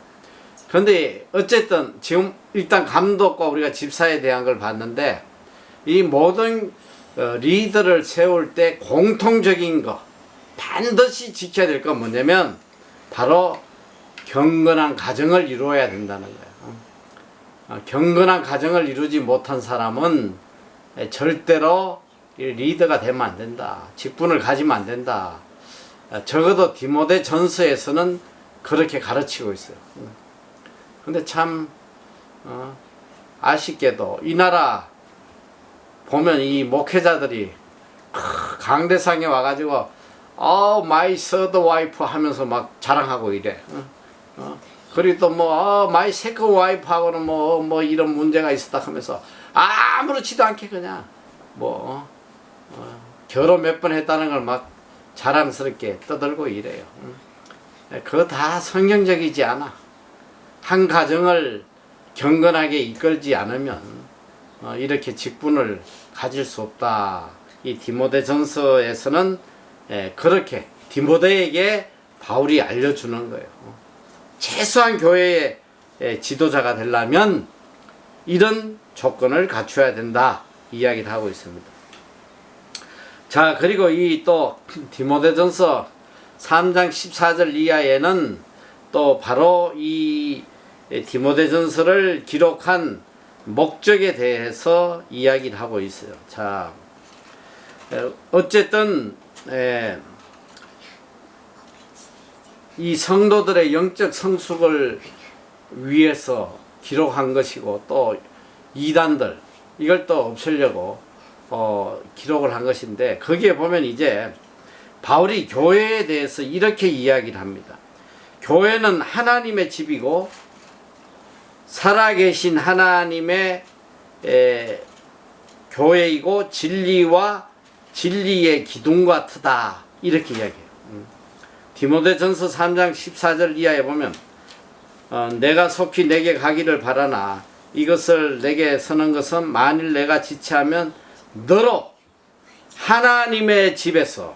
그런데 어쨌든 지금 일단 감독과 우리가 집사에 대한 걸 봤는데, 이 모든 리더를 세울 때 공통적인 거 반드시 지켜야 될 건 뭐냐면 바로 경건한 가정을 이루어야 된다는 거예요. 경건한 가정을 이루지 못한 사람은 절대로 리더가 되면 안 된다. 직분을 가지면 안 된다. 적어도 디모데 전서에서는 그렇게 가르치고 있어요. 근데 참 아쉽게도 이 나라 보면 이 목회자들이 강대상에 와가지고 마이 서드 와이프 하면서 막 자랑하고 이래. 그리고 또 뭐 마이 세컨 와이프 하고는 뭐 이런 문제가 있었다 하면서 아무렇지도 않게 그냥 결혼 몇 번 했다는 걸 막 자랑스럽게 떠들고 이래요. 그거 다 성경적이지 않아. 한 가정을 경건하게 이끌지 않으면 이렇게 직분을 가질 수 없다. 이 디모데전서에서는 그렇게 디모데에게 바울이 알려주는 거예요. 최소한 교회의 지도자가 되려면 이런 조건을 갖춰야 된다 이야기를 하고 있습니다. 자, 그리고 이 또 디모데전서 3장 14절 이하에는 또 바로 이 디모데전서를 기록한 목적에 대해서 이야기를 하고 있어요. 자, 어쨌든 이 성도들의 영적 성숙을 위해서 기록한 것이고, 또 이단들 이걸 또 없애려고 기록을 한 것인데, 거기에 보면 이제 바울이 교회에 대해서 이렇게 이야기를 합니다. 교회는 하나님의 집이고 살아계신 하나님의 교회이고 진리와 진리의 기둥과 트다 이렇게 이야기해요. 디모데전서 3장 14절 이하에 보면 내가 속히 내게 가기를 바라나 이것을 내게 서는 것은 만일 내가 지체하면 너로 하나님의 집에서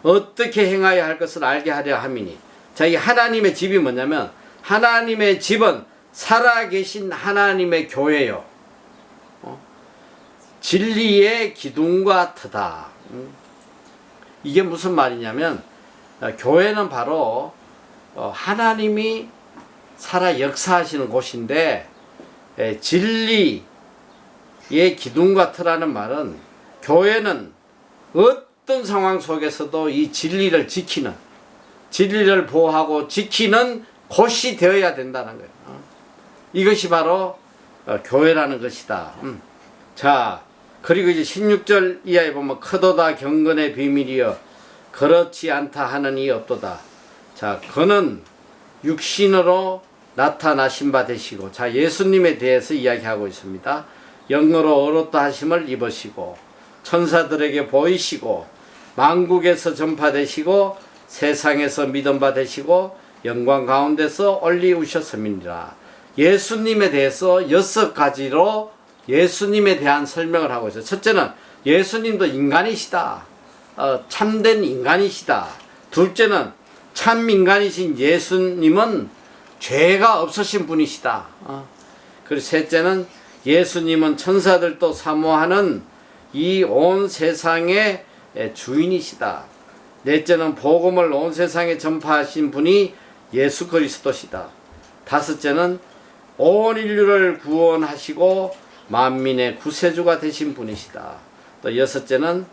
어떻게 행하여야 할 것을 알게 하려 함이니. 자, 이 하나님의 집이 뭐냐면 하나님의 집은 살아계신 하나님의 교회요. 진리의 기둥과 터다. 이게 무슨 말이냐면 교회는 바로 하나님이 살아 역사하시는 곳인데 진리의 기둥과 터라는 말은 교회는 어떤 상황 속에서도 이 진리를 지키는, 진리를 보호하고 지키는 곳이 되어야 된다는 거예요. 이것이 바로 교회라는 것이다. 자, 그리고 이제 16절 이하에 보면 크도다 경건의 비밀이여 그렇지 않다 하는 이 없도다. 자, 그는 육신으로 나타나신 바 되시고, 자, 예수님에 대해서 이야기하고 있습니다. 영으로 어렵다 하심을 입으시고 천사들에게 보이시고 만국에서 전파되시고 세상에서 믿음 받으시고 영광 가운데서 올리우셨음이니라. 예수님에 대해서 6가지로 예수님에 대한 설명을 하고 있어요. 첫째는 예수님도 인간이시다. 참된 인간이시다. 둘째는 참 인간이신 예수님은 죄가 없으신 분이시다. 그리고 셋째는 예수님은 천사들도 사모하는 이 온 세상의 주인이시다. 넷째는 복음을 온 세상에 전파하신 분이 예수 그리스도시다. 다섯째는 온 인류를 구원하시고 만민의 구세주가 되신 분이시다. 또 여섯째는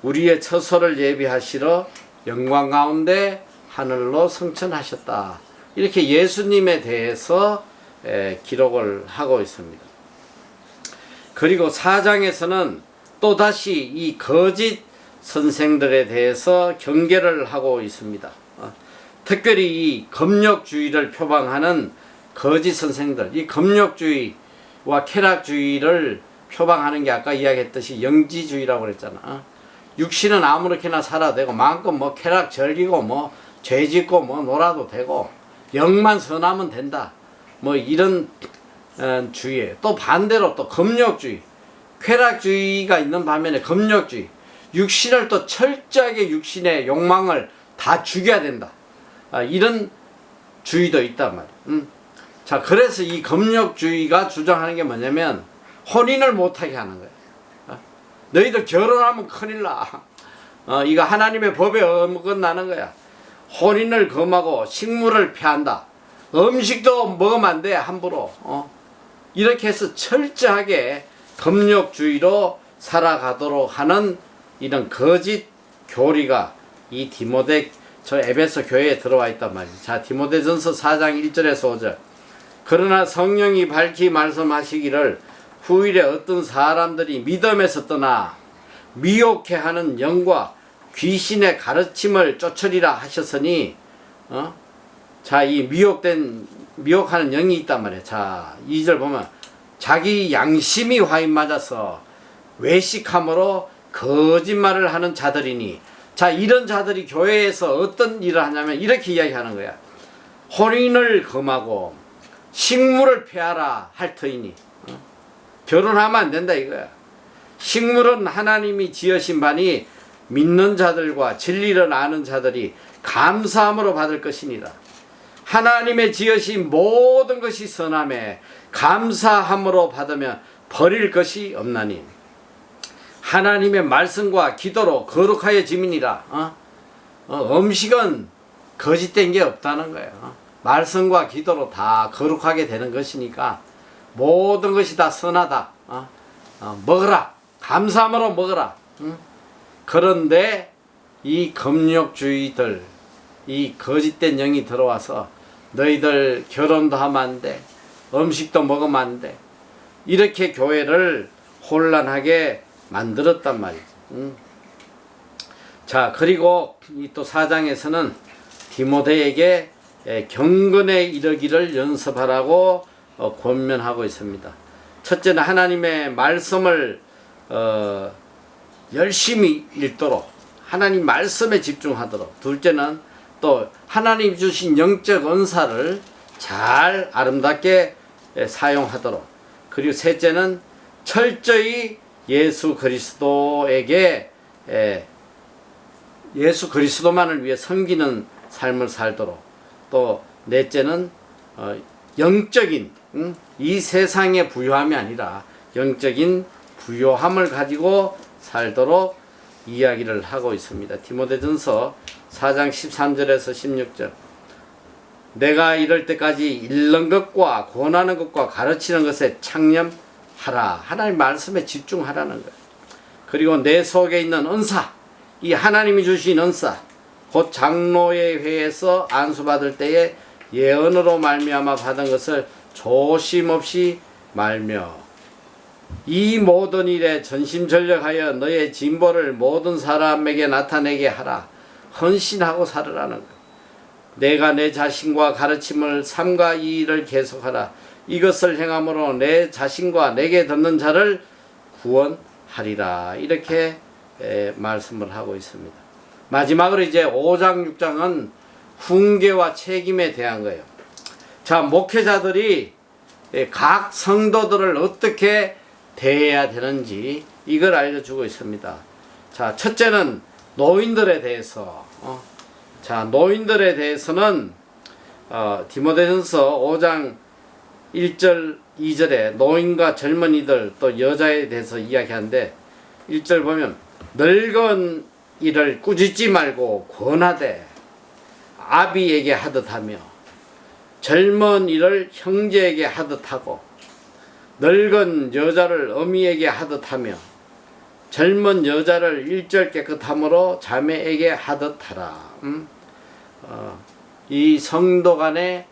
우리의 처소를 예비하시러 영광 가운데 하늘로 승천하셨다. 이렇게 예수님에 대해서 기록을 하고 있습니다. 그리고 4장에서는 또다시 이 거짓 선생들에 대해서 경계를 하고 있습니다. 특별히 이 금욕주의를 표방하는 거짓 선생들, 이 금욕주의와 쾌락주의를 표방하는 게 아까 이야기했듯이 영지주의라고 그랬잖아. 육신은 아무렇게나 살아도 되고 마음껏 뭐 쾌락 즐기고 뭐 죄짓고 뭐 놀아도 되고 영만 선하면 된다. 뭐 이런 주의예요. 또 반대로 또 금욕주의, 쾌락주의가 있는 반면에 금욕주의, 육신을 또 철저하게 육신의 욕망을 다 죽여야 된다. 이런 주의도 있단 말이에요. 자, 그래서 이 금욕주의가 주장하는 게 뭐냐면 혼인을 못하게 하는 거예요. 너희들 결혼하면 큰일 나. 이거 하나님의 법에 어긋나는 거야. 혼인을 금하고 식물을 폐한다. 음식도 먹으면 안 돼, 함부로. 이렇게 해서 철저하게 금욕주의로 살아가도록 하는 이런 거짓 교리가 이 저 에베소 교회에 들어와 있단 말이죠. 자, 디모데전서 4장 1절에서 5절. 그러나 성령이 밝히 말씀하시기를 후일에 어떤 사람들이 믿음에서 떠나 미혹해 하는 영과 귀신의 가르침을 쫓으리라 하셨으니, 자, 이 미혹하는 영이 있단 말이에요. 자, 2절 보면 자기 양심이 화인 맞아서 외식함으로 거짓말을 하는 자들이니. 자, 이런 자들이 교회에서 어떤 일을 하냐면 이렇게 이야기하는 거야. 혼인을 금하고 식물을 폐하라 할 터이니. 결혼하면 안 된다 이거야. 식물은 하나님이 지으신 바니 믿는 자들과 진리를 아는 자들이 감사함으로 받을 것이니라. 하나님의 지으신 모든 것이 선함에 감사함으로 받으면 버릴 것이 없나니 하나님의 말씀과 기도로 거룩하여짐이니라. 음식은 거짓된 게 없다는 거예요. 말씀과 기도로 다 거룩하게 되는 것이니까 모든 것이 다 선하다. 먹으라. 감사함으로 먹으라. 그런데 이 금욕주의들, 이 거짓된 영이 들어와서 너희들 결혼도 하면 안 돼. 음식도 먹으면 안 돼. 이렇게 교회를 혼란하게 만들었단 말이죠. 자, 그리고 이 또 4장에서는 디모데에게 경건에 이르기를 연습하라고 권면하고 있습니다. 첫째는 하나님의 말씀을 열심히 읽도록, 하나님 말씀에 집중하도록. 둘째는 또 하나님 주신 영적 은사를 잘 아름답게 사용하도록. 그리고 셋째는 철저히 예수 그리스도에게 예수 그리스도만을 위해 섬기는 삶을 살도록, 또 넷째는 영적인 이 세상의 부요함이 아니라 영적인 부요함을 가지고 살도록 이야기를 하고 있습니다. 디모데전서 4장 13절에서 16절, 내가 이럴 때까지 읽는 것과 권하는 것과 가르치는 것에 창념하라. 하나님 말씀에 집중하라는 거예요. 그리고 내 속에 있는 은사, 이 하나님이 주신 은사, 곧 장로의 회에서 안수받을 때에 예언으로 말미암아 받은 것을 조심 없이 말며 이 모든 일에 전심전력하여 너의 진보를 모든 사람에게 나타내게 하라. 헌신하고 살으라는 것. 내가 내 자신과 가르침을 삼가 이 일을 계속하라. 이것을 행함으로 내 자신과 내게 듣는 자를 구원하리라. 이렇게 말씀을 하고 있습니다. 마지막으로 이제 5장 6장은 훈계와 책임에 대한 거예요. 자, 목회자들이 각 성도들을 어떻게 대해야 되는지 이걸 알려주고 있습니다. 자, 첫째는 노인들에 대해서. 자, 노인들에 대해서는 디모데전서 5장 1절 2절에 노인과 젊은이들 또 여자에 대해서 이야기하는데 1절 보면 늙은 이를 꾸짖지 말고 권하되 아비에게 하듯 하며 젊은 이를 형제에게 하듯 하고 늙은 여자를 어미에게 하듯 하며 젊은 여자를 일절 깨끗함으로 자매에게 하듯 하라. 이 성도 간의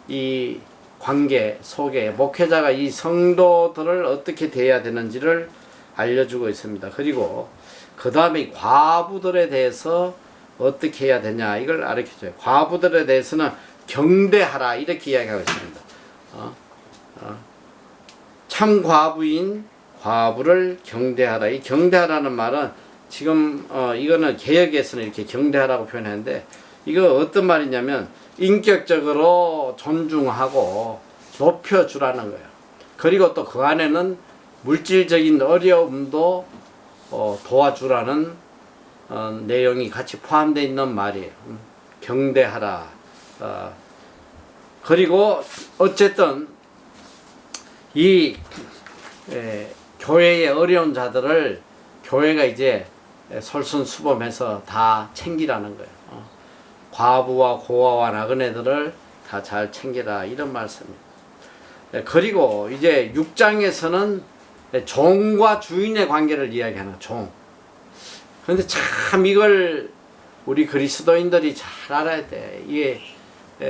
이 관계 속에 목회자가 이 성도들을 어떻게 대해야 되는지를 알려주고 있습니다. 그리고 그 다음에 과부들에 대해서 어떻게 해야 되냐 이걸 가르쳐줘요. 과부들에 대해서는 경대하라 이렇게 이야기하고 있습니다. 참 과부인 과부를 경대하라. 이 경대하라는 말은 지금 이거는 개역에서는 이렇게 경대하라고 표현하는데 이거 어떤 말이냐면 인격적으로 존중하고 높여주라는 거예요. 그리고 또 그 안에는 물질적인 어려움도 도와주라는 내용이 같이 포함되어 있는 말이에요. 경대하라. 그리고 어쨌든 이 교회의 어려운 자들을 교회가 이제 솔선수범해서 다 챙기라는 거예요. 과부와 고아와 나그네들을 다 잘 챙기라 이런 말씀입니다. 그리고 이제 6장에서는 종과 주인의 관계를 이야기하는 종. 그런데 참 이걸 우리 그리스도인들이 잘 알아야 돼. 이게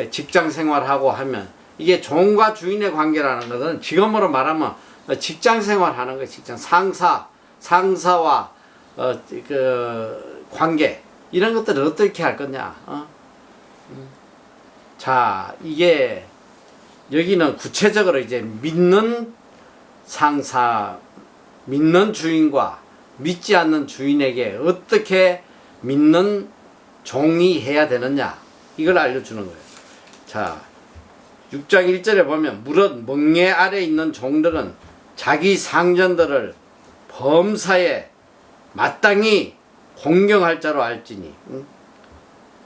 직장 생활하고 하면 이게 종과 주인의 관계라는 것은 지금으로 말하면 직장 생활하는 거예요. 직장 상사와 그 관계 이런 것들을 어떻게 할 거냐. 자, 이게 여기는 구체적으로 이제 믿는 상사, 믿는 주인과 믿지 않는 주인에게 어떻게 믿는 종이 해야 되느냐 이걸 알려주는 거예요. 자, 6장 1절에 보면 무릇 멍에 아래 있는 종들은 자기 상전들을 범사에 마땅히 공경할 자로 알지니.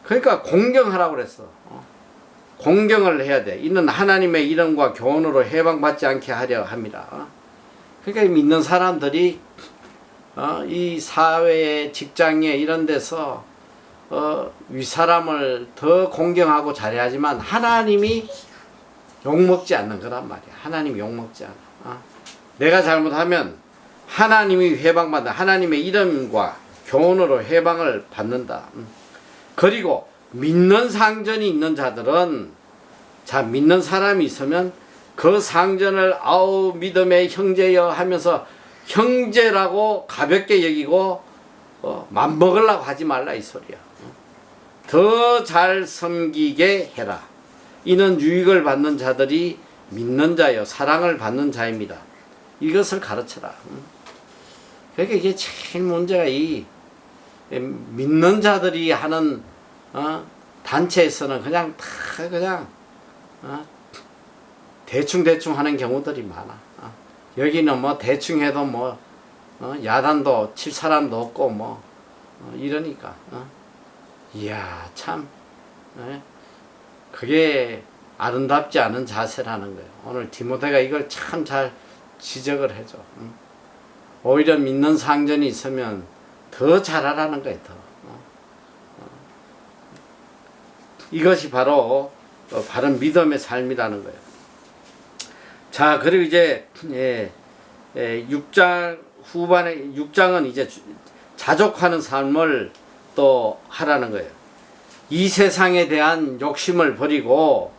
그러니까 공경하라고 그랬어. 공경을 해야 돼. 이는 하나님의 이름과 교훈으로 해방받지 않게 하려 함이라. 그러니까 믿는 사람들이 이 사회에 직장에 이런 데서 윗사람을 더 공경하고 잘해야지만 하나님이 욕먹지 않는 거란 말이야. 하나님이 욕먹지 않아. 내가 잘못하면 하나님이 해방받는다. 하나님의 이름과 교훈으로 해방을 받는다. 그리고 믿는 상전이 있는 자들은 자 믿는 사람이 있으면 그 상전을 아우 믿음의 형제여 하면서 형제라고 가볍게 여기고 맘먹으려고 하지 말라 이 소리야. 더 잘 섬기게 해라. 이는 유익을 받는 자들이 믿는 자여 사랑을 받는 자입니다. 이것을 가르쳐라. 그러니까 이게 제일 문제가 이 믿는 자들이 하는 단체에서는 그냥 다 그냥 대충 하는 경우들이 많아. 여기는 뭐 대충 해도 뭐 야단도 칠 사람도 없고 뭐 이러니까 이야 참 그게 아름답지 않은 자세라는 거예요. 오늘 디모데가 이걸 참 잘 지적을 해줘. 오히려 믿는 상전이 있으면 더 잘하라는 거예요. 더. 이것이 바로 바른 믿음의 삶이라는 거예요. 자, 그리고 이제 6장 후반에 6장은 이제 자족하는 삶을 또 하라는 거예요. 이 세상에 대한 욕심을 버리고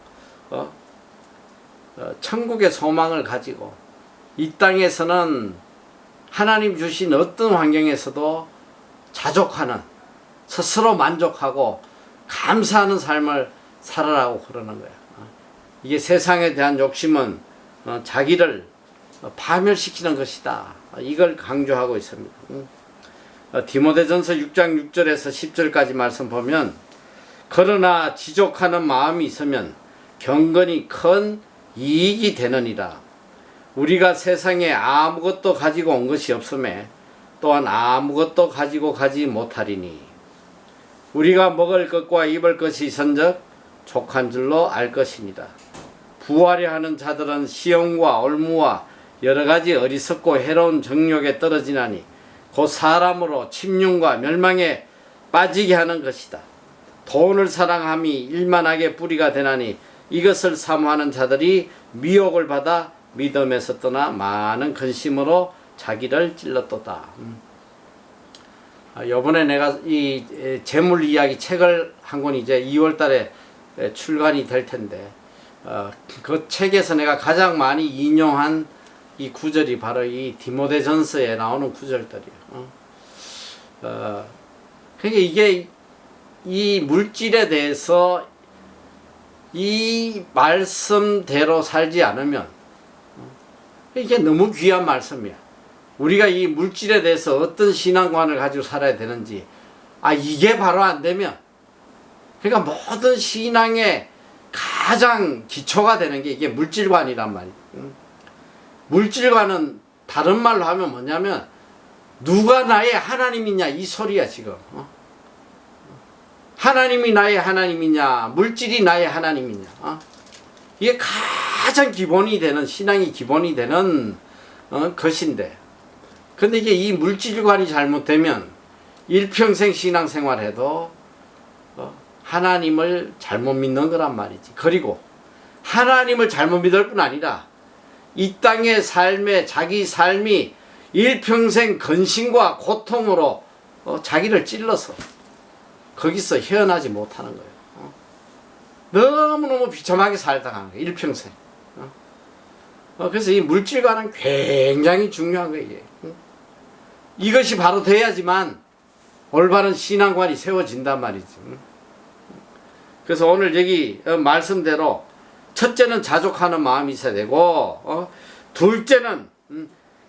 천국의 소망을 가지고 이 땅에서는 하나님 주신 어떤 환경에서도 자족하는, 스스로 만족하고 감사하는 삶을 살아라고 그러는 거야. 이게 세상에 대한 욕심은 자기를 파멸시키는 것이다. 이걸 강조하고 있습니다. 디모데전서 6장 6절에서 10절까지 말씀 보면 그러나 지족하는 마음이 있으면 경건이 큰 이익이 되느니라. 우리가 세상에 아무것도 가지고 온 것이 없음에 또한 아무것도 가지고 가지 못하리니 우리가 먹을 것과 입을 것이 있은즉 족한 줄로 알 것입니다. 부하려 하는 자들은 시험과 올무와 여러 가지 어리석고 해로운 정욕에 떨어지나니 곧 사람으로 침륜과 멸망에 빠지게 하는 것이다. 돈을 사랑함이 일만하게 뿌리가 되나니 이것을 사모하는 자들이 미혹을 받아 믿음에서 떠나 많은 근심으로 자기를 찔렀도다. 요번에 내가 이 재물 이야기 책을 한 권 이제 2월 달에 출간이 될 텐데 그 책에서 내가 가장 많이 인용한 이 구절이 바로 이 디모데전서에 나오는 구절들이에요. 그러니까 이게 이 물질에 대해서 이 말씀대로 살지 않으면 이게 너무 귀한 말씀이야. 우리가 이 물질에 대해서 어떤 신앙관을 가지고 살아야 되는지 이게 바로 안 되면 그러니까 모든 신앙의 가장 기초가 되는 게 이게 물질관이란 말이야. 물질관은 다른 말로 하면 뭐냐면 누가 나의 하나님이냐 이 소리야 지금. 하나님이 나의 하나님이냐 물질이 나의 하나님이냐 이게 가장 기본이 되는 신앙이 기본이 되는 것인데 근데 이게 이 물질관이 잘못되면 일평생 신앙생활해도 하나님을 잘못 믿는 거란 말이지. 그리고 하나님을 잘못 믿을 뿐 아니라 이 땅의 삶에 자기 삶이 일평생 근심과 고통으로 자기를 찔러서 거기서 헤어나지 못하는 거예요. 너무너무 비참하게 살다가는 거예요. 일평생. 그래서 이 물질과는 굉장히 중요한 거예요. 이게. 이것이 바로 돼야지만 올바른 신앙관이 세워진단 말이지. 그래서 오늘 여기 말씀대로 첫째는 자족하는 마음이 있어야 되고 둘째는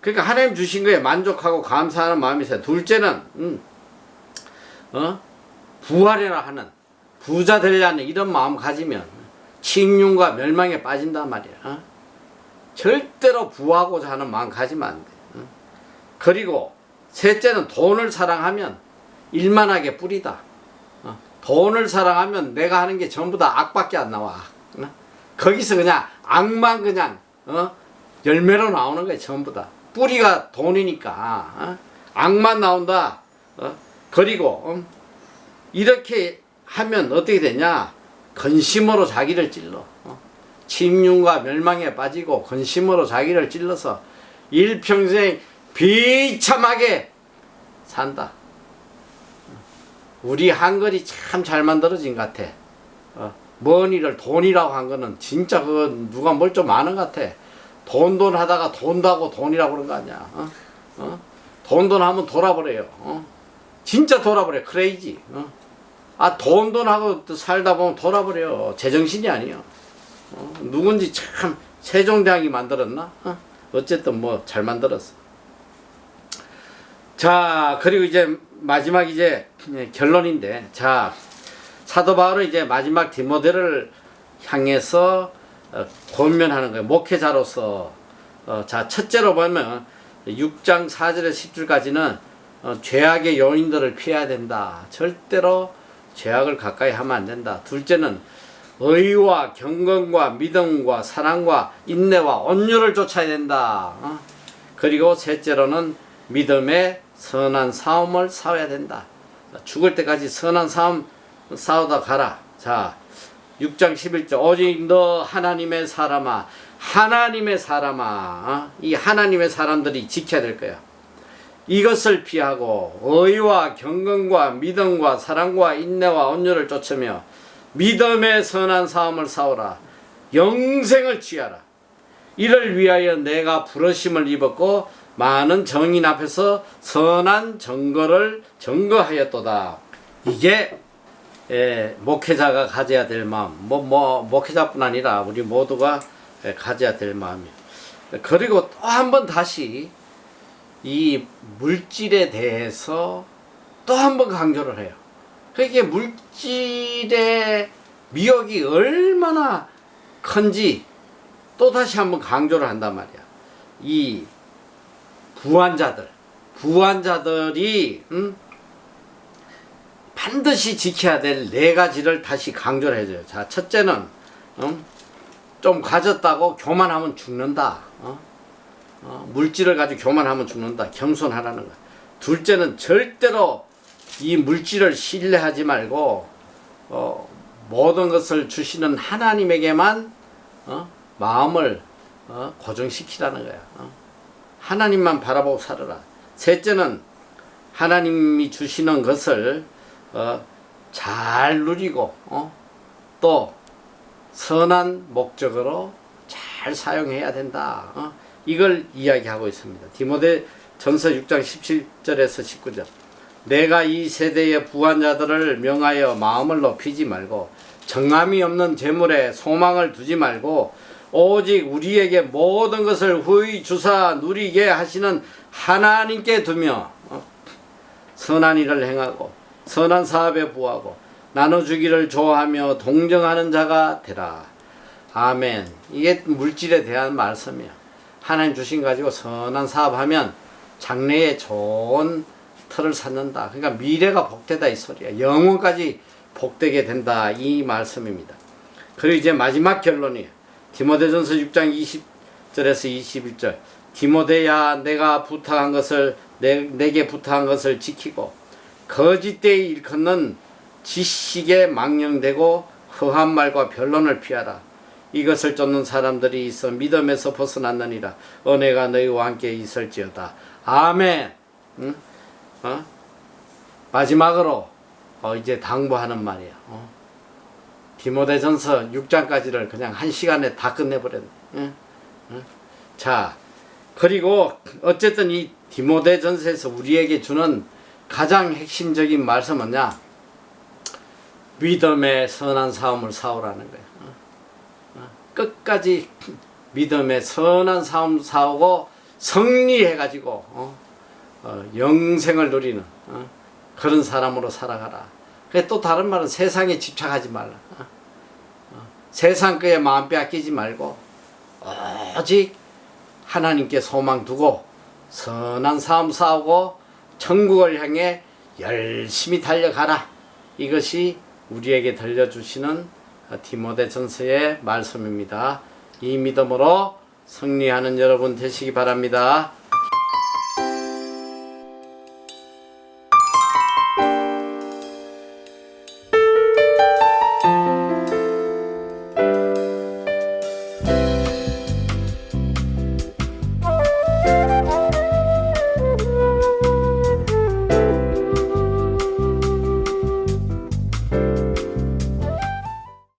그러니까 하나님 주신 거에 만족하고 감사하는 마음이 있어야 돼. 둘째는 부하려나 하는 부자 되려는 이런 마음 가지면 침륜과 멸망에 빠진단 말이야. 절대로 부하고자 하는 마음 가지면 안 돼. 그리고 셋째는 돈을 사랑하면 일만하게 뿌리다. 돈을 사랑하면 내가 하는 게 전부 다 악밖에 안 나와. 거기서 그냥 악만 그냥 열매로 나오는 거야 전부 다. 뿌리가 돈이니까 악만 나온다. 그리고 이렇게 하면 어떻게 되냐? 근심으로 자기를 찔러. 침륜과 멸망에 빠지고 근심으로 자기를 찔러서 일평생 비참하게 산다. 우리 한글이 참 잘 만들어진 것 같아. 머니를 돈이라고 한 거는 진짜 그거 누가 뭘 좀 아는 것 같아. 돈 하다가 돈도 하고 돈이라고 그런 거 아니야. 돈 하면 돌아버려요. 진짜 돌아버려. 크레이지. 돈 하고 살다 보면 돌아버려. 제정신이 아니에요. 누군지 참 세종대왕이 만들었나? 어쨌든 뭐 잘 만들었어. 자, 그리고 이제 마지막 이제 결론인데, 자, 사도 바울은 이제 마지막 디모데를 향해서 권면하는 거예요. 목회자로서 자, 첫째로 보면 6장 4절에서 10절까지는 죄악의 요인들을 피해야 된다. 절대로 죄악을 가까이 하면 안 된다. 둘째는 의와 경건과 믿음과 사랑과 인내와 온유를 쫓아야 된다. 그리고 셋째로는 믿음의 선한 싸움을 싸워야 된다. 죽을 때까지 선한 싸움 싸우다 가라. 자, 6장 11절 오직 너 하나님의 사람아, 하나님의 사람아, 이 하나님의 사람들이 지켜야 될 거야. 이것을 피하고 의와 경건과 믿음과 사랑과 인내와 온유를 쫓으며 믿음의 선한 싸움을 싸우라. 영생을 취하라. 이를 위하여 내가 부르심을 입었고 많은 정인 앞에서 선한 증거를 증거하였도다. 이게 목회자가 가져야 될 마음, 목회자뿐 아니라 우리 모두가 가져야 될 마음이에요. 그리고 또 한 번 다시 이 물질에 대해서 또 한 번 강조를 해요. 그게 물질의 미혹이 얼마나 큰지 또 다시 한번 강조를 한단 말이야. 이 부한자들이 반드시 지켜야 될 네 가지를 다시 강조를 해줘요. 자, 첫째는 좀 가졌다고 교만하면 죽는다. 물질을 가지고 교만하면 죽는다. 겸손하라는 거야. 둘째는 절대로 이 물질을 신뢰하지 말고 모든 것을 주시는 하나님에게만 마음을 고정시키라는 거야. 하나님만 바라보고 살아라. 셋째는 하나님이 주시는 것을 잘 누리고 또 선한 목적으로 잘 사용해야 된다. 이걸 이야기하고 있습니다. 디모데전서 6장 17절에서 19절 내가 이 세대의 부한자들을 명하여 마음을 높이지 말고 정함이 없는 재물에 소망을 두지 말고 오직 우리에게 모든 것을 후히 주사 누리게 하시는 하나님께 두며 선한 일을 행하고 선한 사업에 부하고 나눠주기를 좋아하며 동정하는 자가 되라. 아멘. 이게 물질에 대한 말씀이야. 하나님 주신 가지고 선한 사업하면 장래에 좋은 틀을 쌓는다. 그러니까 미래가 복되다 이 소리야. 영원까지 복되게 된다 이 말씀입니다. 그리고 이제 마지막 결론이에요. 디모데전서 6장 20절에서 21절 디모데야 내가 부탁한 것을 내게 부탁한 것을 지키고 거짓되이 일컫는 지식에 망령되고 허한 말과 변론을 피하라. 이것을 쫓는 사람들이 있어 믿음에서 벗어났느니라. 은혜가 너희와 함께 있을지어다. 아멘. 응? 마지막으로 이제 당부하는 말이야. 디모데전서 6장까지를 그냥 한 시간에 다 끝내버렸네. 응? 자, 그리고 어쨌든 이 디모데전서에서 우리에게 주는 가장 핵심적인 말씀은 뭐냐? 믿음의 선한 싸움을 싸우라는 거야. 끝까지 믿음의 선한 싸움 싸우고 승리해가지고 영생을 누리는 그런 사람으로 살아가라. 또 다른 말은 세상에 집착하지 말라. 세상 거에 마음 빼앗기지 말고 오직 하나님께 소망 두고 선한 싸움 싸우고 천국을 향해 열심히 달려가라. 이것이 우리에게 들려주시는 디모데전서의 말씀입니다. 이 믿음으로 승리하는 여러분 되시기 바랍니다.